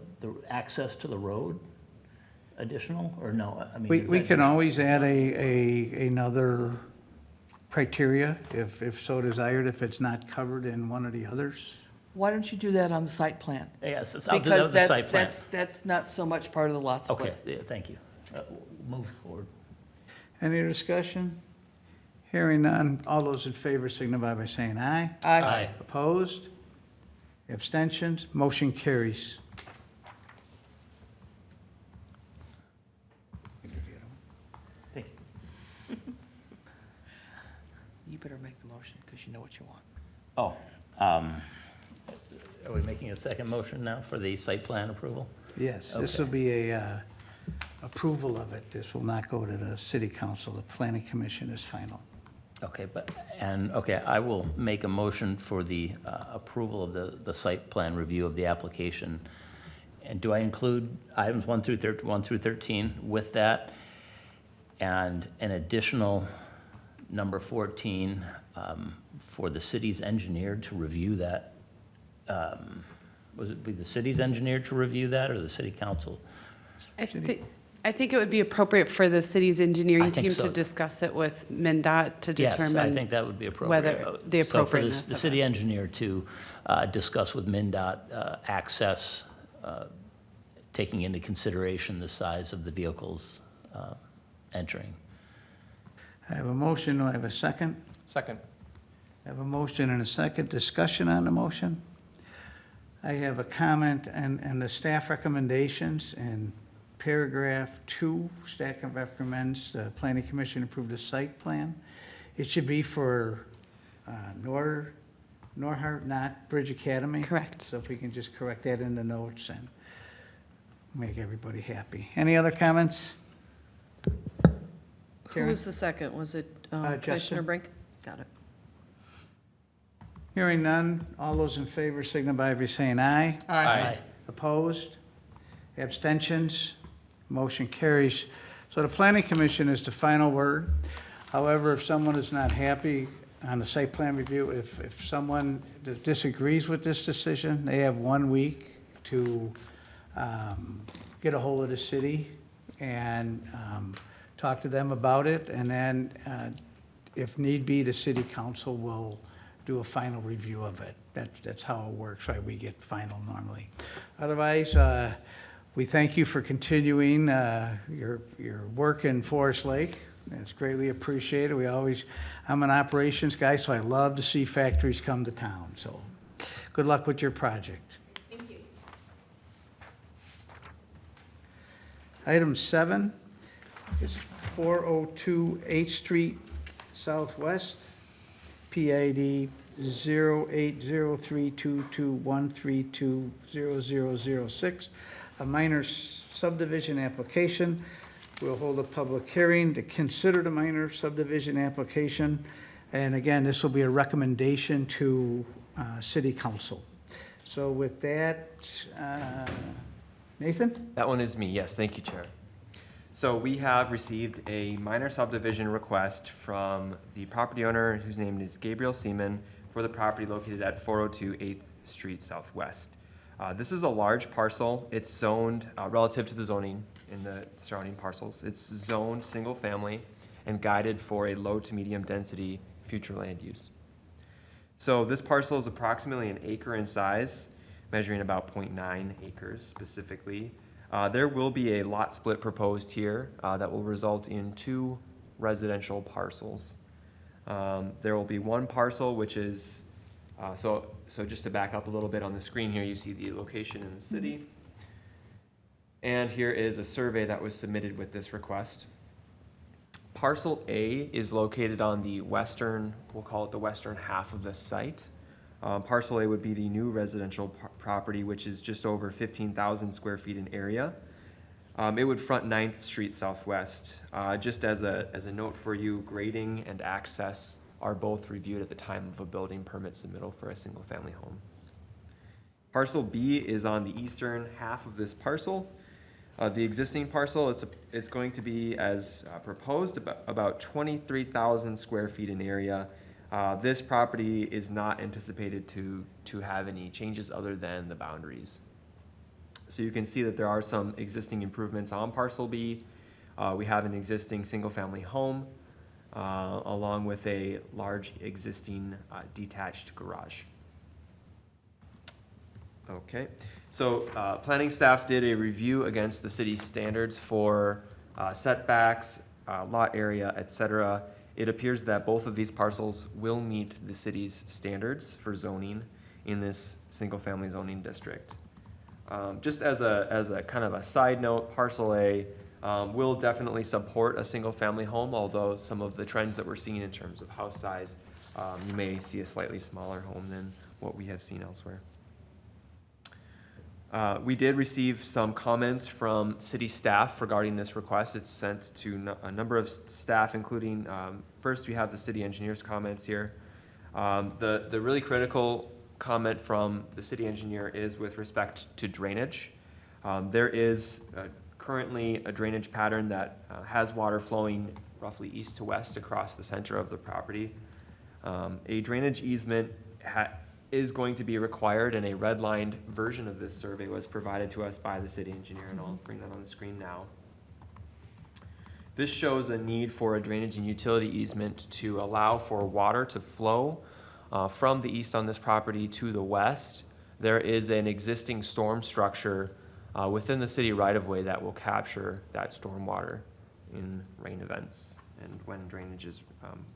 access to the road additional, or no? I mean, We is we that can just- always add another criteria if so desired, if it's not covered in one of the others. Why don't you do that on the site plan? Yes, I'll do that Because with the site plan. that's not so much part of the lot split. Okay, yeah, thank you. Move forward. Any discussion? Hearing none, all those in favor signify by saying aye. Aye. Opposed? Abstentions? Motion carries. Thank you. You better make the motion, because you know what you want. Oh, are we making a second motion now for the site plan approval? Yes, this Okay. will be a approval of it. This will not go to the city council. The planning commission is final. Okay, I will make a motion for the approval of the site plan review of the application. And do I include items 1 through 13 with that? And an additional number 14 for the city's engineer to review that? Was it be the city's engineer to review that, or the city council? I think it would be appropriate for the city's engineering I think team so. to discuss it with MnDOT to determine. Yes, I think that would be appropriate. whether the So for appropriateness the of city engineer to discuss with MnDOT access, taking into consideration the size of the vehicles entering. I have a motion. Do I have a second? Second. I have a motion and a second. Discussion on the motion. I have a comment and the staff recommendations in paragraph 2. Staff recommends the planning commission approve the site plan. It should be for Norhart, not Bridge Academy. Correct. So if we can just correct that in the notes and make everybody happy. Any other comments? Who Karen? was the second? Was it Justin. Commissioner Brink? Got it. Hearing none, all those in favor signify by saying aye. Aye. Opposed? Abstentions? Motion carries. So the planning commission is the final word. However, if someone is not happy on the site plan review, if someone disagrees with this decision, they have 1 week to get a hold of the city and talk to them about it. And then, if need be, the city council will do a final review of it. That's how it works, right? We get final normally. Otherwise, we thank you for continuing your work in Forest Lake. It's greatly appreciated. I'm an operations guy, so I love to see factories come to town. So good luck with your project. Thank you. Item 7 is 402 8th Street Southwest, PID 08032213200006, a minor subdivision application. We'll hold a public hearing to consider the minor subdivision application. And again, this will be a recommendation to city council. So with that, Nathan? That one is me, yes, thank you, Chair. So we have received a minor subdivision request from the property owner, whose name is Gabriel Seaman, for the property located at 402 8th Street Southwest. This is a large parcel. It's zoned relative to the zoning in the surrounding parcels. It's zoned single family and guided for a low to medium density future land use. So this parcel is approximately an acre in size, measuring about 0.9 acres specifically. There will be a lot split proposed here that will result in 2 residential parcels. There will be one parcel which is, so just to back up a little bit on the screen here, you see the location in the city. And here is a survey that was submitted with this request. Parcel A is located on the western, we'll call it the western half of the site. Parcel A would be the new residential property, which is just over 15,000 square feet in area. It would front 9th Street Southwest. Just as a note for you, grading and access are both reviewed at the time of a building permit submittal for a single family home. Parcel B is on the eastern half of this parcel. The existing parcel is going to be, as proposed, about 23,000 square feet in area. This property is not anticipated to have any changes other than the boundaries. So you can see that there are some existing improvements on parcel B. We have an existing single-family home, along with a large existing detached garage. Okay, so planning staff did a review against the city's standards for setbacks, lot area, etc. It appears that both of these parcels will meet the city's standards for zoning in this single-family zoning district. Just as a kind of a side note, parcel A will definitely support a single-family home, although some of the trends that we're seeing in terms of house size, you may see a slightly smaller home than what we have seen elsewhere. We did receive some comments from city staff regarding this request. It's sent to a number of staff, including, first we have the city engineer's comments here. The really critical comment from the city engineer is with respect to drainage. There is currently a drainage pattern that has water flowing roughly east to west across the center of the property. A drainage easement is going to be required, and a redlined version of this survey was provided to us by the city engineer, and I'll bring that on the screen now. This shows a need for a drainage and utility easement to allow for water to flow from the east on this property to the west. There is an existing storm structure within the city right-of-way that will capture that storm water in rain events and when drainage is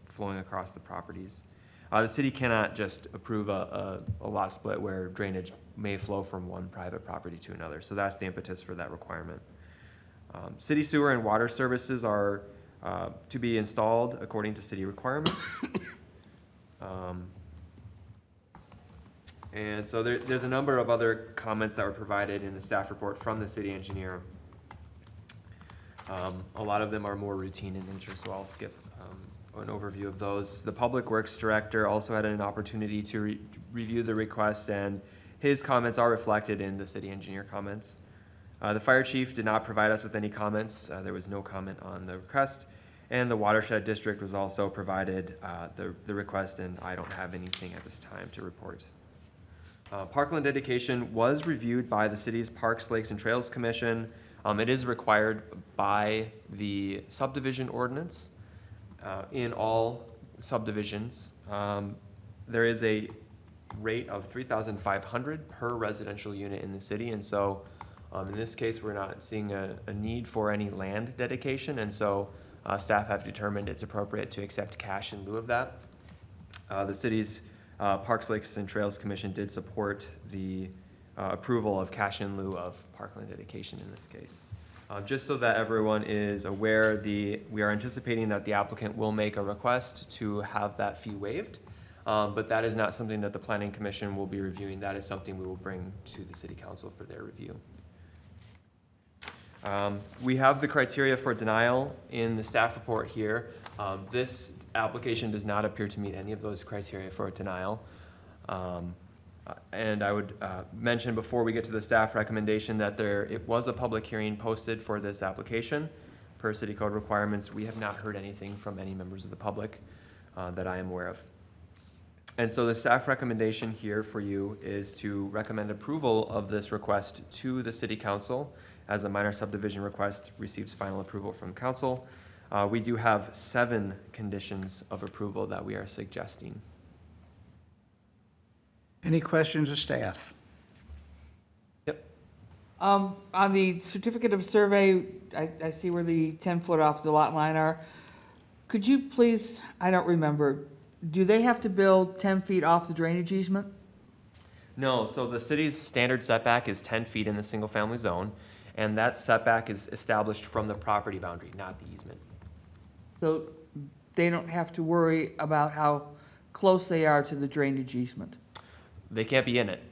flowing across the properties. The city cannot just approve a lot split where drainage may flow from one private property to another. So that's the impetus for that requirement. City sewer and water services are to be installed according to city requirements. And so there's a number of other comments that were provided in the staff report from the city engineer. A lot of them are more routine in nature, so I'll skip an overview of those. The Public Works Director also had an opportunity to review the request, and his comments are reflected in the city engineer comments. The Fire Chief did not provide us with any comments. There was no comment on the request, and the Watershed District was also provided the request, and I don't have anything at this time to report. Parkland dedication was reviewed by the city's Parks, Lakes, and Trails Commission. It is required by the subdivision ordinance. In all subdivisions, there is a rate of $3,500 per residential unit in the city, and so in this case, we're not seeing a need for any land dedication, and so staff have determined it's appropriate to accept cash in lieu of that. The city's Parks, Lakes, and Trails Commission did support the approval of cash in lieu of Parkland dedication in this case. Just so that everyone is aware, we are anticipating that the applicant will make a request to have that fee waived, but that is not something that the Planning Commission will be reviewing. That is something we will bring to the City Council for their review. We have the criteria for denial in the staff report here. This application does not appear to meet any of those criteria for denial. And I would mention before we get to the staff recommendation that it was a public hearing posted for this application. per city code requirements. We have not heard anything from any members of the public that I am aware of. And so the staff recommendation here for you is to recommend approval of this request to the city council as a minor subdivision request receives final approval from council. We do have 7 conditions of approval that we are suggesting. Any questions of staff? On the certificate of survey, I see where the 10-foot off the lot line are. Could you please, I don't remember, do they have to build 10 feet off the drainage easement? No, so the city's standard setback is 10 feet in the single-family zone, and that setback is established from the property boundary, not the easement. So they don't have to worry about how close they are to the drainage easement? They can't be in it,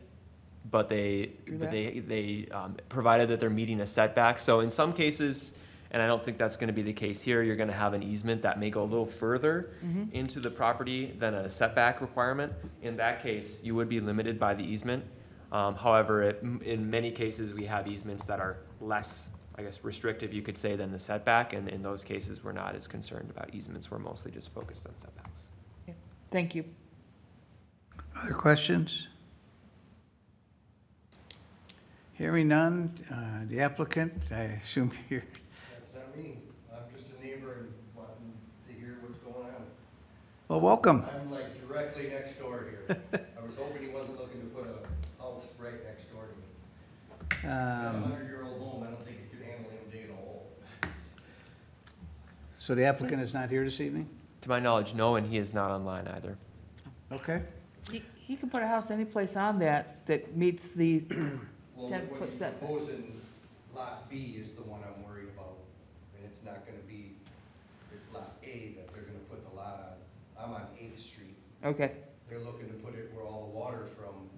but True that. they provided that they're meeting a setback. So in some cases, and I don't think that's gonna be the case here, you're gonna have an easement that may go a little further into the property than a setback requirement. In that case, you would be limited by the easement. However, in many cases, we have easements that are less, I guess, restrictive, you could say, than the setback, and in those cases, we're not as concerned about easements, we're mostly just focused on setbacks. Thank you. Other questions? Hearing none, the applicant, I assume you're, That's not me. I'm just a neighbor and wanting to hear what's going on. well, welcome. I'm like directly next door here. I was hoping he wasn't looking to put a house right next door to me. Got a 100-year-old home, I don't think it could handle him digging a hole. So the applicant is not here this evening? To my knowledge, no, and he is not online either. Okay. He can put a house any place on that meets the, Well, 10-foot what he's setback. proposing, lot B is the one I'm worried about. And it's not gonna be, it's lot A that they're gonna put the lot on. I'm on 8th Street. okay. They're looking to put it where all the water from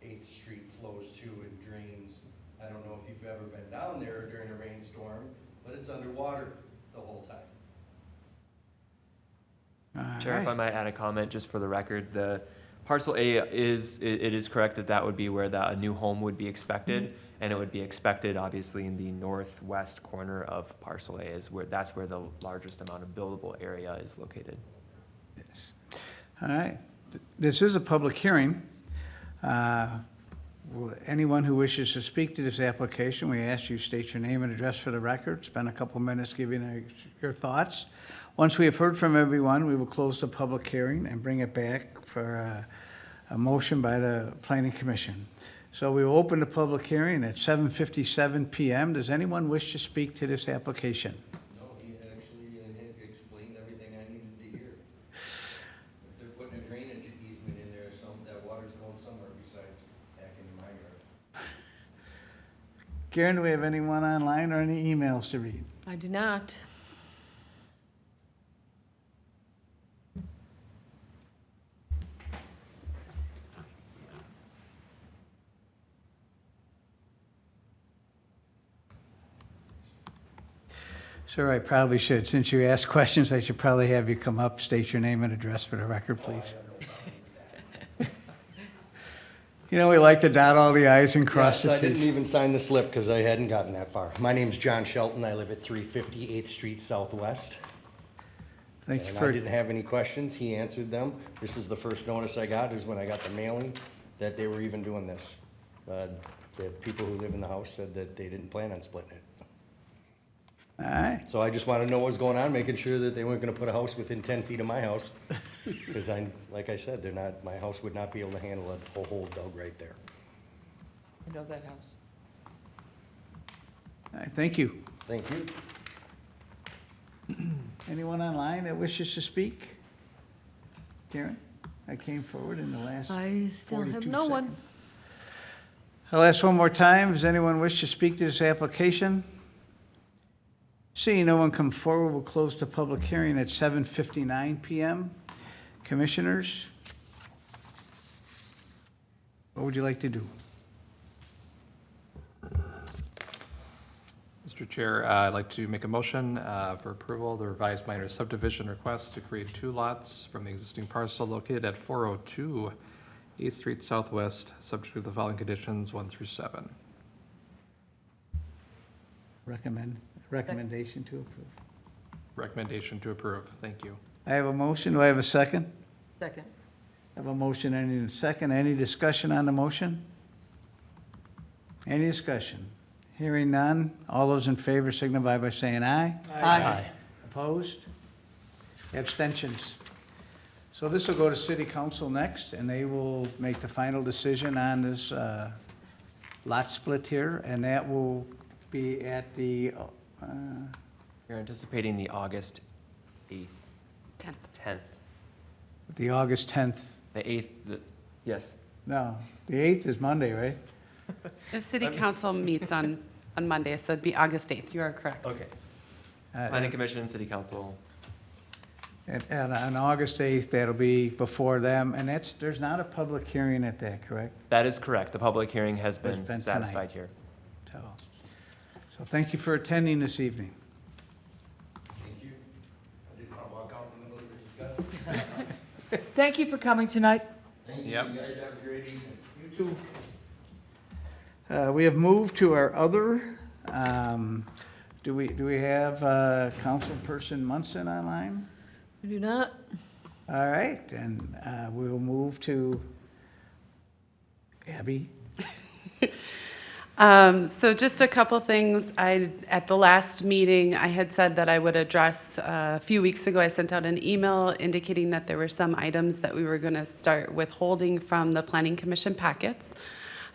8th Street flows to and drains. I don't know if you've ever been down there during a rainstorm, but it's underwater the whole time. Chair, if I might add a comment, just for the record, the parcel A it is correct that that would be where a new home would be expected, and it would be expected, obviously, in the northwest corner of parcel A that's where the largest amount of buildable area is located. Yes. All right. This is a public hearing. Anyone who wishes to speak to this application, we ask you state your name and address for the record. Spend a couple minutes giving your thoughts. Once we have heard from everyone, we will close the public hearing and bring it back for a motion by the Planning Commission. So we will open the public hearing at 7:57 PM. Does anyone wish to speak to this application? No, he actually explained everything I needed to hear. If they're putting a drainage easement in there, that water's going somewhere besides back into my yard. Karen, do we have anyone online or any emails to read? I do not. Sir, I probably should. Since you asked questions, I should probably have you come up, state your name and address for the record, please. You know, we like to dot all the i's and cross Yes, the I didn't t's. even sign the slip because I hadn't gotten that far. My name's John Shelton. I live at 350 8th Street Southwest. Thank you And I for, didn't have any questions. He answered them. This is the first notice I got, is when I got the mailing that they were even doing this. The people who live in the house said that they didn't plan on splitting it. all right. So I just want to know what's going on, making sure that they weren't going to put a house within 10 feet of my house. Because like I said, my house would not be able to handle a whole hole dug right there. I know that house. All right, thank you. Thank you. Anyone online that wishes to speak? Karen, I came forward in the last I still have 42 no one. seconds. I'll ask one more time. Does anyone wish to speak to this application? Seeing no one come forward, we'll close the public hearing at 7:59 PM. Commissioners, what would you like to do? Mr. Chair, I'd like to make a motion for approval of the revised minor subdivision request to create 2 lots from the existing parcel located at 402 8th Street Southwest, subject to the following conditions 1 through 7. Recommend Recommendation to approve. Recommendation to approve. Thank you. I have a motion. Do I have a second? Second. I have a motion and a second. Any discussion on the motion? Any discussion? Hearing none. All those in favor signify by saying aye. Aye. Opposed? Abstentions? So this will go to city council next, and they will make the final decision on this lot split here, and that will be at the, You're anticipating the August 8th, 10th. 10th, the August 10th. the 8th, yes. No, the 8th is Monday, right? The city council meets on Monday, so it'd be August 8th. You are correct. Okay. Uh, Planning Commission, City Council. And on August 8th, that'll be before them, and there's not a public hearing at that, correct? That is correct. The public hearing has been been satisfied here. So thank you for attending this evening. Thank you. I didn't want to walk out in the middle of your discussion. Thank you for coming tonight. Thank you. Yep. You guys have a great evening. You too. We have moved to our other, do we have Councilperson Munson online? We do not. All right, and we'll move to Abby. So just a couple things. At the last meeting, I had said that I would address, a few weeks ago, I sent out an email indicating that there were some items that we were going to start withholding from the Planning Commission packets.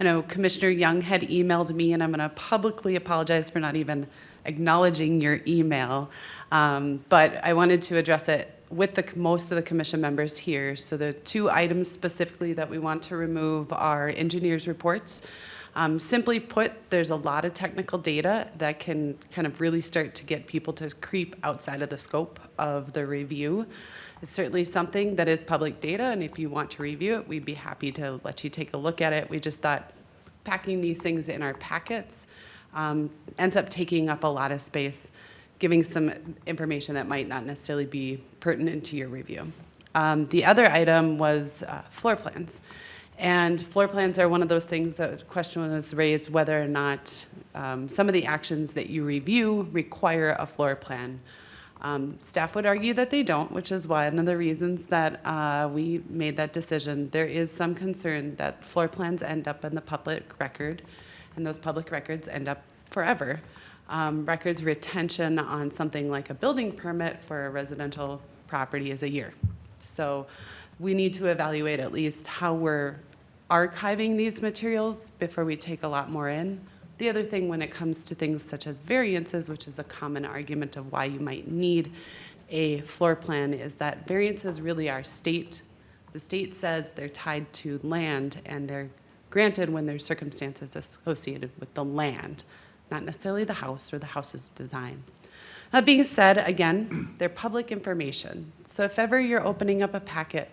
I know Commissioner Young had emailed me, and I'm going to publicly apologize for not even acknowledging your email. But I wanted to address it with most of the commission members here. So the two items specifically that we want to remove are engineers' reports. Simply put, there's a lot of technical data that can kind of really start to get people to creep outside of the scope of the review. It's certainly something that is public data, and if you want to review it, we'd be happy to let you take a look at it. We just thought packing these things in our packets ends up taking up a lot of space, giving some information that might not necessarily be pertinent to your review. The other item was floor plans. And floor plans are one of those things that the question was raised whether or not some of the actions that you review require a floor plan. Staff would argue that they don't, which is one of the reasons that we made that decision. There is some concern that floor plans end up in the public record, and those public records end up forever. Records retention on something like a building permit for a residential property is a year. So we need to evaluate at least how we're archiving these materials before we take a lot more in. The other thing when it comes to things such as variances, which is a common argument of why you might need a floor plan, is that variances really are state. The state says they're tied to land, and they're granted when there's circumstances associated with the land, not necessarily the house or the house's design. That being said, again, they're public information. So if ever you're opening up a packet,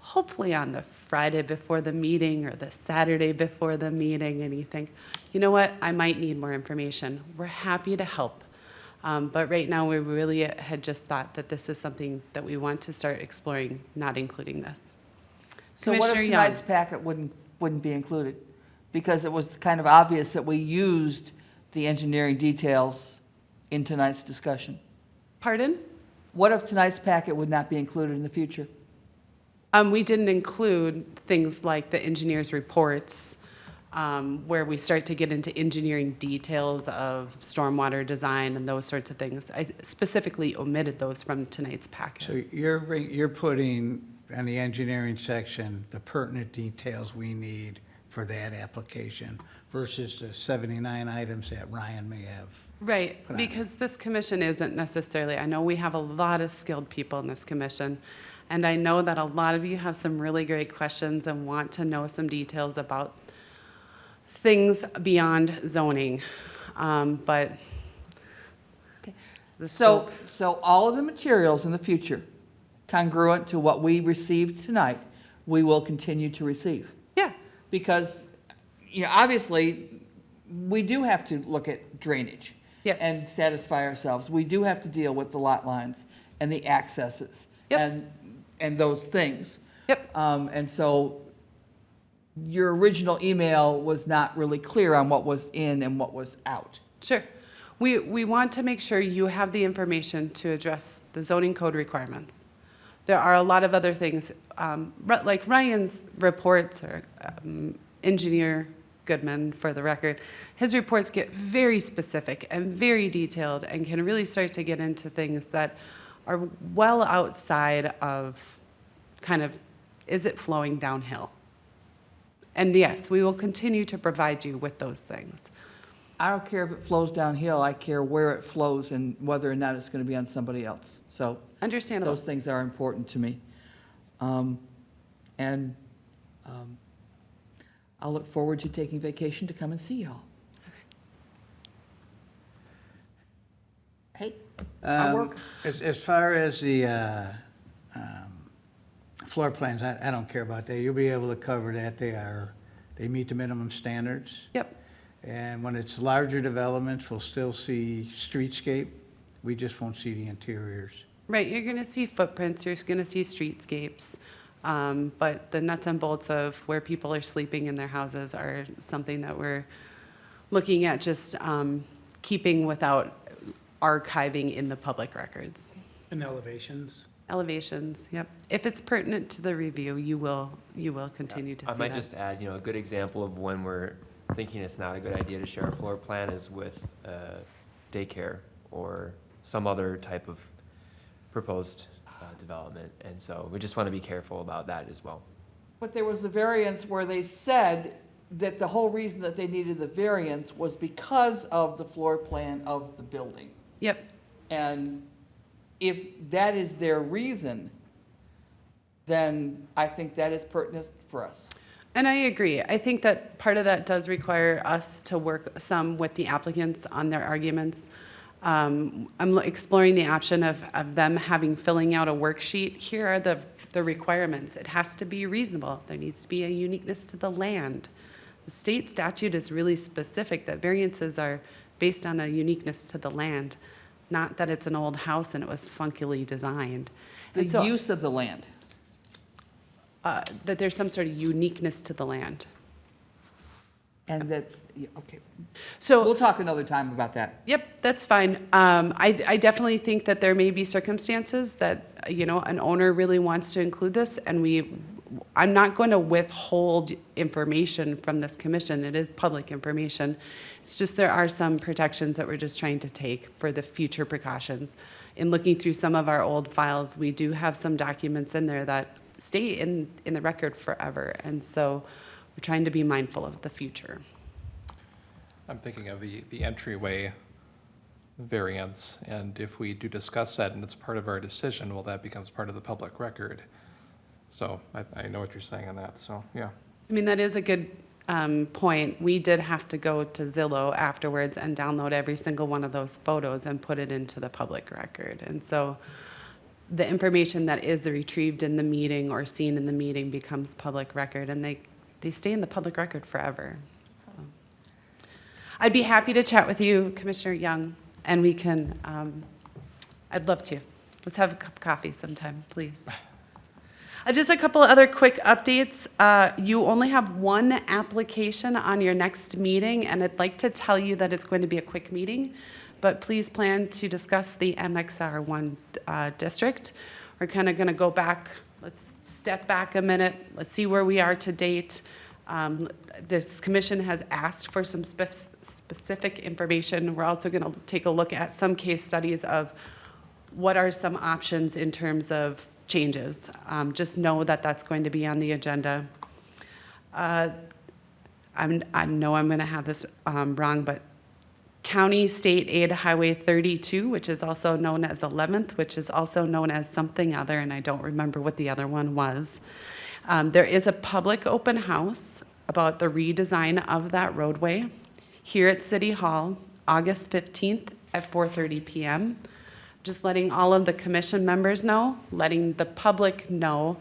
hopefully on the Friday before the meeting or the Saturday before the meeting, and you think, you know what, I might need more information, we're happy to help. But right now, we really had just thought that this is something that we want to start exploring, not including this. So what if Commissioner Young. tonight's packet wouldn't be included? Because it was kind of obvious that we used the engineering details in tonight's discussion. Pardon? What if tonight's packet would not be included in the future? We didn't include things like the engineer's reports, where we start to get into engineering details of stormwater design and those sorts of things. I specifically omitted those from tonight's packet. So you're putting in the engineering section the pertinent details we need for that application versus the 79 items that Ryan may have. Right, put on because this commission isn't necessarily, I know we have a lot of skilled people in this commission, and I know that a lot of you have some really great questions and want to know some details about things beyond zoning, but the So scope. all of the materials in the future, congruent to what we received tonight, we will continue to receive. Yeah, Because, obviously, we do have to look at drainage. Yes. And satisfy ourselves. We do have to deal with the lot lines and the accesses. Yep. And those things. Yep. And so your original email was not really clear on what was in and what was out. sure. We want to make sure you have the information to address the zoning code requirements. There are a lot of other things, like Ryan's reports, or Engineer Goodman, for the record, his reports get very specific and very detailed and can really start to get into things that are well outside of kind of, is it flowing downhill? And yes, we will continue to provide you with those things. I don't care if it flows downhill, I care where it flows and whether or not it's going to be on somebody else. So Understandable. those things are important to me. And I'll look forward to taking vacation to come and see y'all. Hey, I work. As far as the floor plans, I don't care about that. You'll be able to cover that. They meet the minimum standards. Yep. And when it's larger developments, we'll still see streetscape. We just won't see the interiors. Right, you're gonna see footprints, you're gonna see streetscapes, but the nuts and bolts of where people are sleeping in their houses are something that we're looking at just keeping without archiving in the public records. And elevations. Elevations, yep. If it's pertinent to the review, you will continue to see I that. might just add, a good example of when we're thinking it's not a good idea to share a floor plan is with daycare or some other type of proposed development. And so we just want to be careful about that as well. But there was the variance where they said that the whole reason that they needed the variance was because of the floor plan of the building. Yep, And if that is their reason, then I think that is pertinent for us. and I agree. I think that part of that does require us to work some with the applicants on their arguments. I'm exploring the option of them filling out a worksheet. Here are the requirements. It has to be reasonable. There needs to be a uniqueness to the land. The state statute is really specific that variances are based on a uniqueness to the land, not that it's an old house and it was funkily designed. The And so, use of the land. that there's some sort of uniqueness to the land. And that, yeah, okay. So. We'll talk another time about that. Yep, that's fine. I definitely think that there may be circumstances that, an owner really wants to include this, and I'm not going to withhold information from this commission. It is public information. It's just there are some protections that we're just trying to take for the future precautions. In looking through some of our old files, we do have some documents in there that stay in the record forever, and so we're trying to be mindful of the future. I'm thinking of the entryway variance, and if we do discuss that and it's part of our decision, well, that becomes part of the public record. So I know what you're saying on that, so, yeah. I mean, that is a good point. We did have to go to Zillow afterwards and download every single one of those photos and put it into the public record. And so the information that is retrieved in the meeting or seen in the meeting becomes public record, and they stay in the public record forever. So I'd be happy to chat with you, Commissioner Young, and we can, I'd love to. Let's have a cup of coffee sometime, please. Just a couple of other quick updates. You only have one application on your next meeting, and I'd like to tell you that it's going to be a quick meeting, but please plan to discuss the MXR1 district. We're kind of going to go back. Let's step back a minute. Let's see where we are to date. This commission has asked for some specific information. We're also going to take a look at some case studies of what are some options in terms of changes. Just know that that's going to be on the agenda. I know I'm going to have this wrong, but County State Aid Highway 32, which is also known as 11th, which is also known as something other, and I don't remember what the other one was. There is a public open house about the redesign of that roadway here at City Hall, August 15th at 4:30 p.m. Just letting all of the commission members know, letting the public know,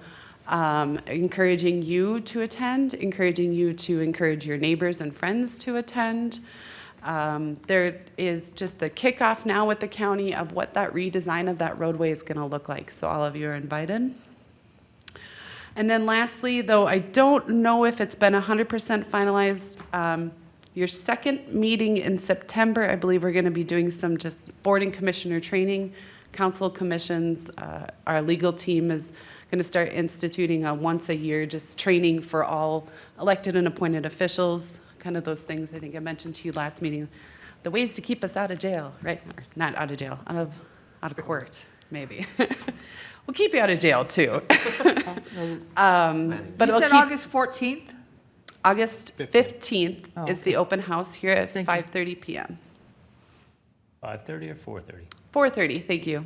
encouraging you to attend, encouraging you to encourage your neighbors and friends to attend. There is just the kickoff now with the county of what that redesign of that roadway is going to look like. So all of you are invited. And then lastly, though I don't know if it's been 100% finalized, Your second meeting in September, I believe we're going to be doing some just board and commissioner training, council commissions. Our legal team is going to start instituting a once a year just training for all elected and appointed officials, kind of those things I think I mentioned to you last meeting. The ways to keep us out of jail, right? Or not out of jail, out of court, maybe. We'll keep you out of jail too. But You it'll said keep, August 14th? August 15th Oh, is the open house here at Thank you. 5:30 PM. 5:30 or 4:30? 4:30, thank you.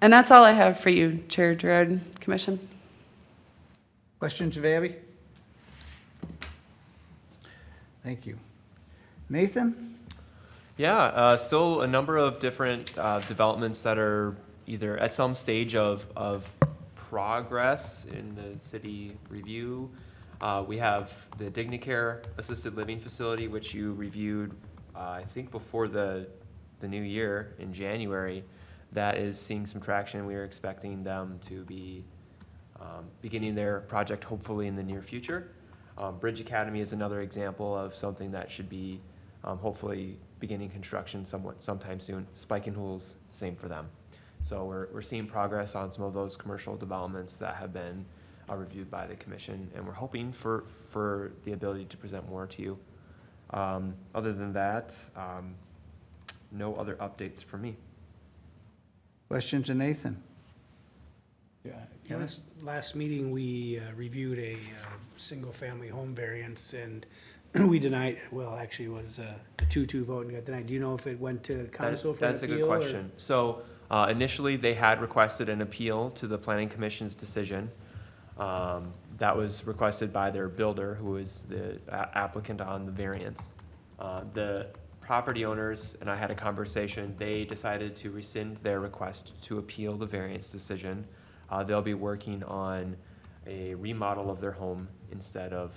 And that's all I have for you, Chair Gerard, Commission. Questions of Abby? Thank you. Nathan? Yeah, still a number of different developments that are either at some stage of progress in the city review. We have the Dignacare Assisted Living Facility, which you reviewed, I think before the new year in January. That is seeing some traction. We are expecting them to be beginning their project hopefully in the near future. Bridge Academy is another example of something that should be hopefully beginning construction sometime soon. Spike and Hools, same for them. So we're seeing progress on some of those commercial developments that have been reviewed by the commission, and we're hoping for the ability to present more to you. Other than that, no other updates from me. Questions of Nathan? Yeah. Last meeting, we reviewed a single-family home variance, and we denied, well, actually, it was a 2-2 vote and got denied. Do you know if it went to council for an appeal? That's a good question. So initially, they had requested an appeal to the planning commission's decision. That was requested by their builder, who is the applicant on the variance. The property owners, and I had a conversation, they decided to rescind their request to appeal the variance decision. They'll be working on a remodel of their home instead of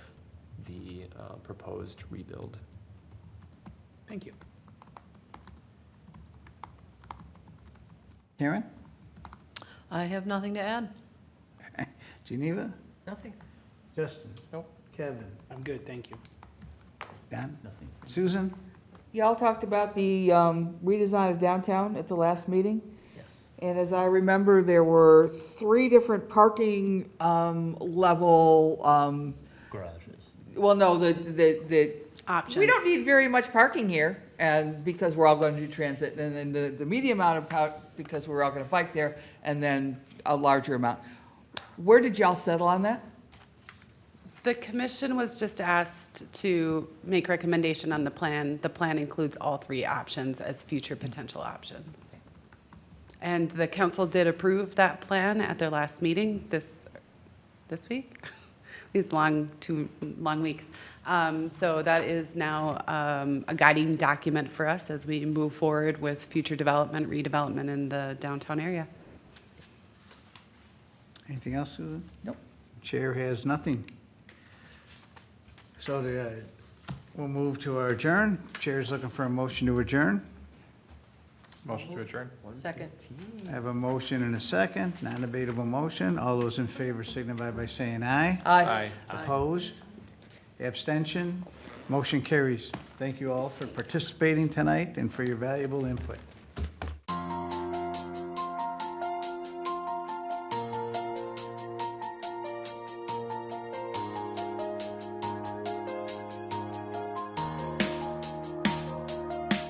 the proposed rebuild. Thank you. Karen? I have nothing to add. Geneva? Nothing. Justin? Nope. Kevin? I'm good, thank you. Don? Nothing. Susan? Y'all talked about the redesign of downtown at the last meeting. Yes. And as I remember, there were 3 different parking level, Garages. well, no, the Options. we don't need very much parking here, and because we're all going to do transit, and then the medium amount of because we're all going to bike there, and then a larger amount. Where did y'all settle on that? The commission was just asked to make recommendation on the plan. The plan includes all 3 options as future potential options. And the council did approve that plan at their last meeting this week, these 2 long weeks. So that is now a guiding document for us as we move forward with future development, redevelopment in the downtown area. Anything else, Susan? Nope. Chair has nothing. So we'll move to our adjourn. Chair's looking for a motion to adjourn. Motion to adjourn? Second. I have a motion and a second, non-debatable motion. All those in favor signify by saying aye. Aye. Opposed? Abstention? Motion carries. Thank you all for participating tonight and for your valuable input.